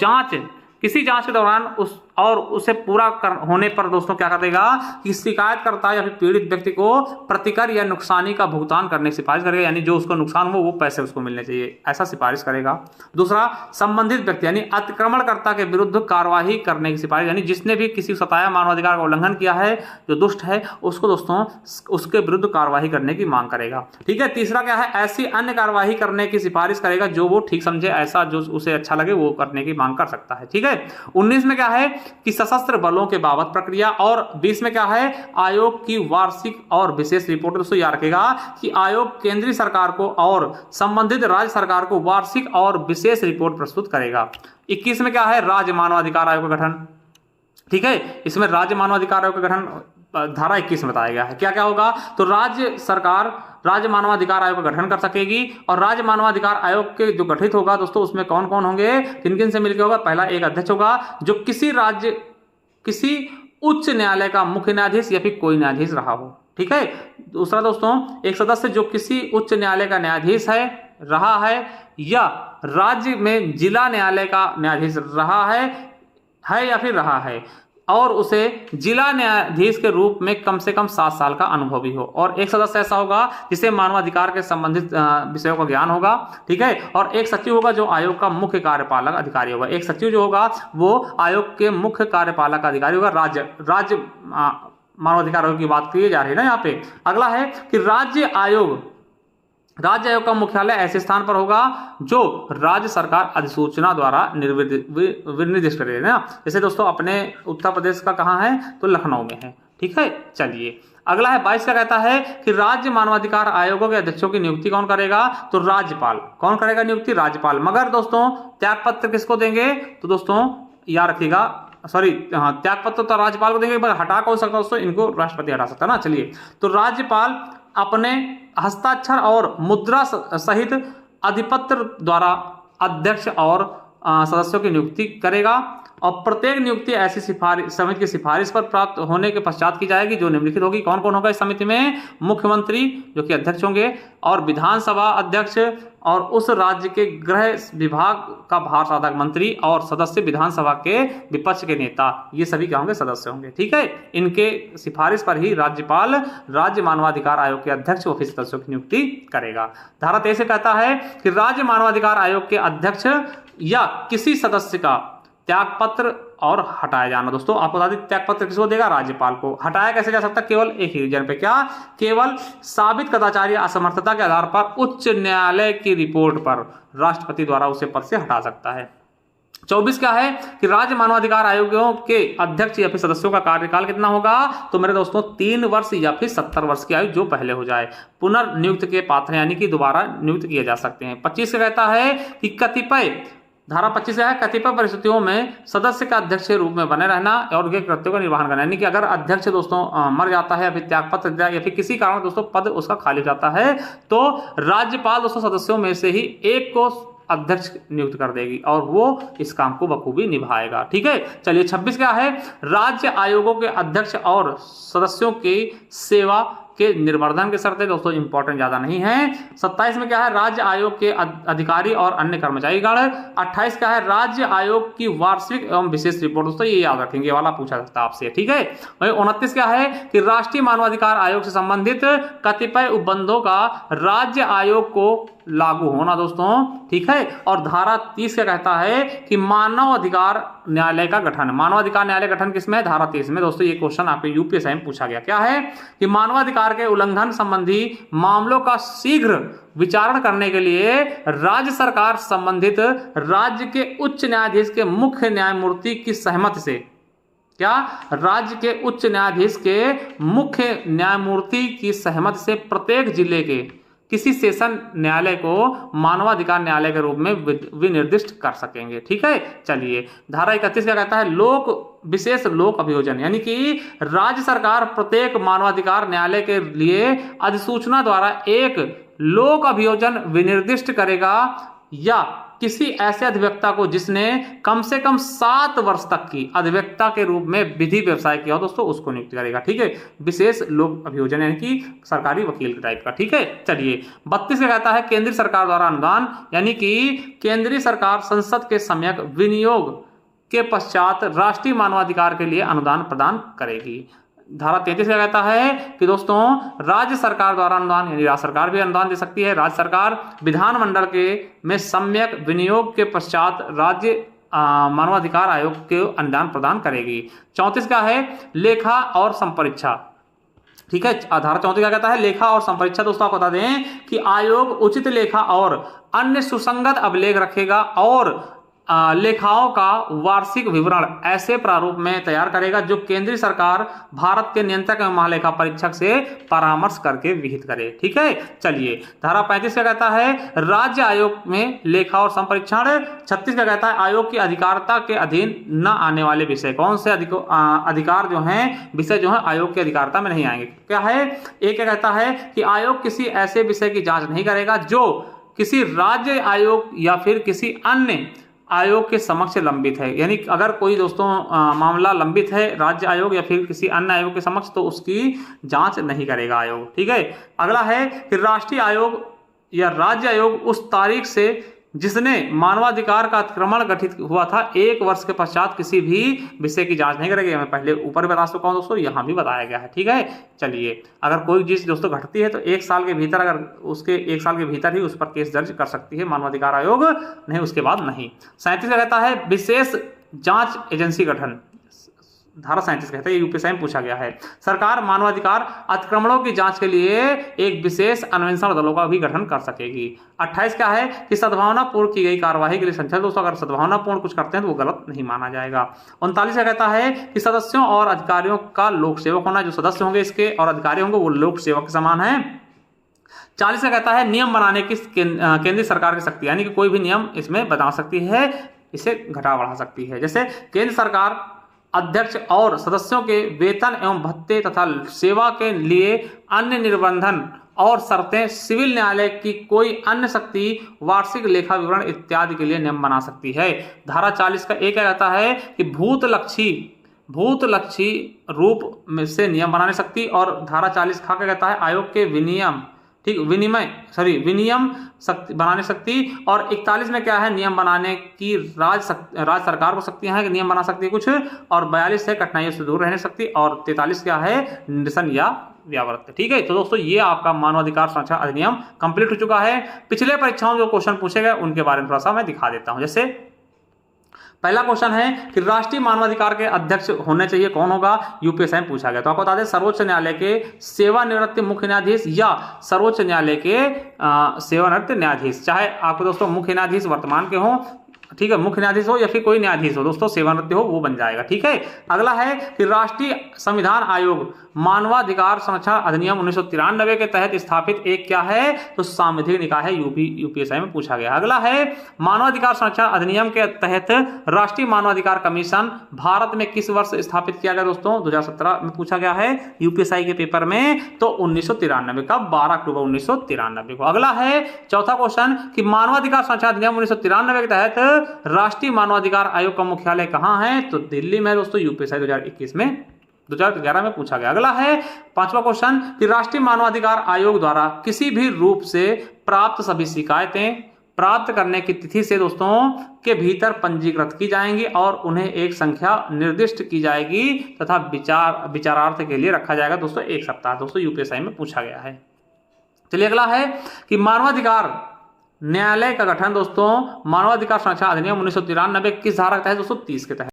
किसी जांच के दौरान उसे पूरा होने पर दोस्तों क्या कर देगा कि शिकायतकर्ता या फिर पीड़ित व्यक्ति को प्रतिकर या नुकसानी का भुगतान करने की सिफारिश करेगा, यानी जो उसको नुकसान हो वो पैसे उसको मिलने चाहिए, ऐसा सिफारिश करेगा। दूसरा, संबंधित व्यक्ति यानी अतिक्रमणकर्ता के विरुद्ध कार्रवाई करने की सिफारिश, यानी जिसने भी किसी सताया मानवाधिकार का उल्लंघन किया है, जो दुष्ट है, उसको दोस्तों उसके विरुद्ध कार्रवाई करने की मांग करेगा। ठीक है, तीसरा क्या है, ऐसी अन्य कार्रवाई करने की सिफारिश करेगा जो वो ठीक समझे, ऐसा जो उसे अच्छा लगे वो करने की मांग कर सकता है। ठीक है, 19 में क्या है कि सशस्त्र बलों के बाबत प्रक्रिया, और 20 में क्या है आयोग की वार्षिक और विशेष रिपोर्ट। दोस्तों याद रखेगा कि आयोग केंद्रीय सरकार को और संबंधित राज्य सरकार को वार्षिक और विशेष रिपोर्ट प्रस्तुत करेगा। 21 में क्या है राज्य मानवाधिकार आयोग का गठन। ठीक है, इसमें राज्य मानवाधिकार आयोग का गठन धारा 21 में बताया गया है। क्या क्या होगा, तो राज्य सरकार राज्य मानवाधिकार आयोग का गठन कर सकेगी, और राज्य मानवाधिकार आयोग के जो गठित होगा दोस्तों उसमें कौन कौन होंगे, किन किन से मिलकर होगा। पहला, एक अध्यक्ष होगा जो किसी उच्च न्यायालय का मुख्य न्यायाधीश या फिर कोई न्यायाधीश रहा हो। ठीक है, दूसरा दोस्तों, एक सदस्य जो किसी उच्च न्यायालय का न्यायाधीश रहा है या राज्य में जिला न्यायालय का न्यायाधीश रहा है या फिर रहा है, और उसे जिला न्यायाधीश के रूप में कम से कम 7 साल का अनुभव भी हो। और एक सदस्य ऐसा होगा जिसे मानवाधिकार के संबंधित विषयों का ज्ञान होगा। ठीक है, और एक सचिव होगा जो आयोग का मुख्य कार्यपालक अधिकारी होगा। एक सचिव जो होगा वो आयोग के मुख्य कार्यपालक अधिकारी होगा। राज्य मानवाधिकार आयोग की बात की जा रही है ना यहाँ पे। अगला है कि राज्य आयोग का मुख्यालय ऐसे स्थान पर होगा जो राज्य सरकार अधिसूचना द्वारा निर्दिष्ट करेगी ना। जैसे दोस्तों अपने उत्तर प्रदेश का कहाँ है, तो लखनऊ में है। ठीक है, चलिए अगला है 22 का कहता है कि राज्य मानवाधिकार आयोगों के अध्यक्षों की नियुक्ति कौन करेगा, तो राज्यपाल। कौन करेगा नियुक्ति, राज्यपाल। मगर दोस्तों त्याग पत्र किसको देंगे, तो दोस्तों याद रखिएगा सॉरी त्याग पत्र तो राज्यपाल को देंगे, पर हटा कौन सकता है दोस्तों, इनको राष्ट्रपति हटा सकता है ना। चलिए, तो राज्यपाल अपने हस्ताक्षर और मुद्रा सहित अधिपत्र द्वारा अध्यक्ष और सदस्यों की नियुक्ति करेगा, और प्रत्येक नियुक्ति ऐसी समिति की सिफारिश पर प्राप्त होने के पश्चात की जाएगी, जो निम्नलिखित होगी। कौन कौन होगा इस समिति में? मुख्यमंत्री जो कि अध्यक्ष होंगे, और विधानसभा अध्यक्ष, और उस राज्य के गृह विभाग का भार साधक मंत्री, और सदस्य विधानसभा के विपक्ष के नेता, ये सभी क्या होंगे? सदस्य होंगे। ठीक है, इनके सिफारिश पर ही राज्यपाल राज्य मानवाधिकार आयोग के अध्यक्ष व फिर सदस्यों की नियुक्ति करेगा। धारा 23 कहता है कि राज्य मानवाधिकार आयोग के अध्यक्ष या किसी सदस्य का त्यागपत्र और हटाया जाना। दोस्तों आपको बता दें, त्यागपत्र किसको देगा? राज्यपाल को। हटाया कैसे जा सकता है? केवल एक ही रीजन पे, क्या? केवल साबित कदाचार या असमर्थता के आधार पर उच्च न्यायालय की रिपोर्ट पर राष्ट्रपति द्वारा उसे पद से हटा सकता है। 24 क्या है कि राज्य मानवाधिकार आयोगों के अध्यक्ष या फिर सदस्यों का कार्यकाल कितना होगा? तो मेरे दोस्तों 3 वर्ष या फिर 70 वर्ष की आयु, जो पहले हो जाए। पुनर्नियुक्त के पात्र यानी कि दोबारा नियुक्त किए जा सकते हैं। 25 का कहता है कि कतिपय, धारा 25 है, कतिपय परिस्थितियों में सदस्य का अध्यक्ष के रूप में बने रहना और उनके कृत्यों का निर्वहन करना। यानी कि अगर अध्यक्ष दोस्तों मर जाता है या फिर त्यागपत्र दिया या फिर किसी कारण दोस्तों पद उसका खाली हो जाता है, तो राज्यपाल दोस्तों सदस्यों में से ही एक को अध्यक्ष नियुक्त कर देगी और वो इस काम को बखूबी निभाएगा। ठीक है, चलिए 26 क्या है? राज्य आयोगों के अध्यक्ष और सदस्यों की सेवा के निर्वर्धन के शर्तें। दोस्तों इंपॉर्टेंट ज्यादा नहीं है। 27 में क्या है? राज्य आयोग के अधिकारी और अन्य कर्मचारीगण। 28 क्या है? राज्य आयोग की वार्षिक एवं विशेष रिपोर्ट। दोस्तों ये याद रखेंगे, वाला पूछा सकता है आपसे। ठीक है, वही 29 क्या है कि राष्ट्रीय मानवाधिकार आयोग से संबंधित कतिपय उपबंधों का राज्य आयोग को लागू होना। दोस्तों ठीक है, और धारा 30 क्या कहता है कि मानव अधिकार न्यायालय का गठन। मानवाधिकार न्यायालय गठन किसमें? धारा 30 में। दोस्तों ये क्वेश्चन आपके यूपीएससी में पूछा गया। क्या है कि मानवाधिकार के उल्लंघन संबंधी मामलों का शीघ्र विचारण करने के लिए राज्य सरकार संबंधित राज्य के उच्च न्यायाधीश के मुख्य न्यायमूर्ति की सहमति से, क्या? राज्य के उच्च न्यायाधीश के मुख्य न्यायमूर्ति की सहमति से प्रत्येक जिले के किसी सेशन न्यायालय को मानवाधिकार न्यायालय के रूप में विनिर्दिष्ट कर सकेंगे। ठीक है, चलिए धारा 31 क्या कहता है? विशेष लोक अभियोजन, यानी कि राज्य सरकार प्रत्येक मानवाधिकार न्यायालय के लिए अधिसूचना द्वारा एक लोक अभियोजन विनिर्दिष्ट करेगा या किसी ऐसे अधिवक्ता को जिसने कम से कम 7 वर्ष तक की अधिवक्ता के रूप में विधि व्यवसाय किया हो, दोस्तों उसको नियुक्त करेगा। ठीक है, विशेष लोक अभियोजन यानी कि सरकारी वकील के टाइप का। ठीक है, चलिए 32 का कहता है केंद्रीय सरकार द्वारा अनुदान, यानी कि केंद्रीय सरकार संसद के सम्यक विनियोग के पश्चात राष्ट्रीय मानवाधिकार के लिए अनुदान प्रदान करेगी। धारा 33 का कहता है कि दोस्तों राज्य सरकार द्वारा अनुदान, यानी राज्य सरकार भी अनुदान दे सकती है। राज्य सरकार विधानमंडल के में सम्यक विनियोग के पश्चात राज्य मानवाधिकार आयोग के अनुदान प्रदान करेगी। 34 का है लेखा और संपरीक्षा। ठीक है, धारा 34 क्या कहता है? लेखा और संपरीक्षा। दोस्तों आपको बता दें कि आयोग उचित लेखा और अन्य सुसंगत अभिलेख रखेगा और लेखाओं का वार्षिक विवरण ऐसे प्रारूप में तैयार करेगा जो केंद्रीय सरकार भारत के नियंत्रक एवं महालेखा परीक्षक से परामर्श करके विहित करे। ठीक है, चलिए धारा 35 क्या कहता है? राज्य आयोग में लेखा और संपरीक्षण। 36 क्या कहता है? आयोग की अधिकारिता के अधीन न आने वाले विषय। कौन से अधिकार जो हैं, विषय जो है आयोग की अधिकारिता में नहीं आएंगे। क्या है? एक क्या कहता है कि आयोग किसी ऐसे विषय की जांच नहीं करेगा जो किसी राज्य आयोग या फिर किसी अन्य आयोग के समक्ष लंबित है। यानी अगर कोई दोस्तों मामला लंबित है राज्य आयोग या फिर किसी अन्य आयोग के समक्ष, तो उसकी जांच नहीं करेगा आयोग। ठीक है, अगला है कि राष्ट्रीय आयोग या राज्य आयोग उस तारीख से जिसने मानवाधिकार का अतिक्रमण गठित हुआ था 1 वर्ष के पश्चात किसी भी विषय की जांच नहीं करेगी। मैं पहले ऊपर बता चुका हूं दोस्तों, यहां भी बताया गया है। ठीक है, चलिए अगर कोई चीज दोस्तों घटती है तो 1 साल के भीतर, अगर उसके 1 साल के भीतर ही उस पर केस दर्ज कर सकती है मानवाधिकार आयोग, नहीं उसके बाद नहीं। 37 का कहता है विशेष जांच एजेंसी गठन। धारा 37 कहता है, यूपीएससी में पूछा गया है। सरकार मानवाधिकार अतिक्रमणों की जांच के लिए एक विशेष अन्वेषण दलों का भी गठन कर सकेगी। 28 क्या है कि सद्भावनापूर्ण की गई कार्यवाही के लिए संचालित। दोस्तों अगर सद्भावनापूर्ण कुछ करते हैं तो वो गलत नहीं माना जाएगा। 39 क्या कहता है कि सदस्यों और अधिकारियों का लोक सेवक होना। जो सदस्य होंगे इसके और अधिकारी होंगे वो लोक सेवक के समान है। 40 का कहता है नियम बनाने की केंद्रीय सरकार की शक्ति, यानी कि कोई भी नियम इसमें बना सकती है, इसे घटा बढ़ा सकती है। जैसे केंद्र सरकार अध्यक्ष और सदस्यों के वेतन एवं भत्ते तथा सेवा के लिए अन्य निबंधन और शर्तें सिविल न्यायालय की कोई अन्य शक्ति वार्षिक लेखा विवरण इत्यादि के लिए नियम बना सकती है। धारा 40 का एक क्या कहता है कि भूतलक्षी रूप में से नियम बनाने सकती, और धारा 40 खा क्या कहता है आयोग के विनियम बनाने सकती, और 41 में क्या है नियम बनाने की राज्य सरकार को शक्तियां हैं कि नियम बना सकती है कुछ, और 42 है कठिनाइयों से दूर रहने सकती, और 43 क्या है निरसन या व्यावर्त। ठीक है, तो दोस्तों ये आपका मानवाधिकार संरक्षण अधिनियम कंप्लीट हो चुका है। पिछले परीक्षाओं जो क्वेश्चन पूछे गए उनके बारे में थोड़ा सा मैं दिखा देता हूं। जैसे पहला क्वेश्चन है कि राष्ट्रीय मानवाधिकार के अध्यक्ष होने चाहिए, कौन होगा, यूपीएससी में पूछा गया। तो आपको बता दें सर्वोच्च न्यायालय के सेवानिवृत्त मुख्य न्यायाधीश या सर्वोच्च न्यायालय के सेवानिवृत्त न्यायाधीश, चाहे आपको दोस्तों मुख्य न्यायाधीश वर्तमान के हों, ठीक है, मुख्य न्यायाधीश हो या फिर कोई न्यायाधीश हो दोस्तों, सेवानिवृत्त हो वो बन जाएगा। ठीक है, अगला है कि राष्ट्रीय संविधान आयोग मानवाधिकार संरक्षण अधिनियम 1993 के तहत स्थापित एक क्या है, तो सांविधिक निकाय है, यूपीएससी में पूछा गया। अगला है मानवाधिकार संरक्षण अधिनियम के तहत राष्ट्रीय मानवाधिकार कमीशन भारत में किस वर्ष स्थापित किया गया दोस्तों, 2017 में पूछा गया है यूपीएससी के पेपर में, तो 1993 का 12 अक्टूबर 1993 को। अगला है चौथा क्वेश्चन कि मानवाधिकार संरक्षण अधिनियम 1993 के तहत राष्ट्रीय मानवाधिकार आयोग का मुख्यालय कहां है, तो दिल्ली में दोस्तों, यूपीएससी 2011 में पूछा गया। अगला है पांचवा क्वेश्चन कि राष्ट्रीय मानवाधिकार आयोग द्वारा किसी भी रूप से प्राप्त सभी शिकायतें प्राप्त करने की तिथि से दोस्तों के भीतर पंजीकृत की जाएंगी और उन्हें एक संख्या निर्दिष्ट की जाएगी तथा विचारार्थ के लिए रखा जाएगा दोस्तों 1 सप्ताह। दोस्तों यूपीएससी में पूछा गया है। चलिए अगला है कि मानवाधिकार न्यायालय का गठन दोस्तों मानवाधिकार संरक्षण अधिनियम 1993 किस धारा के तहत दोस्तों, 30 के तहत।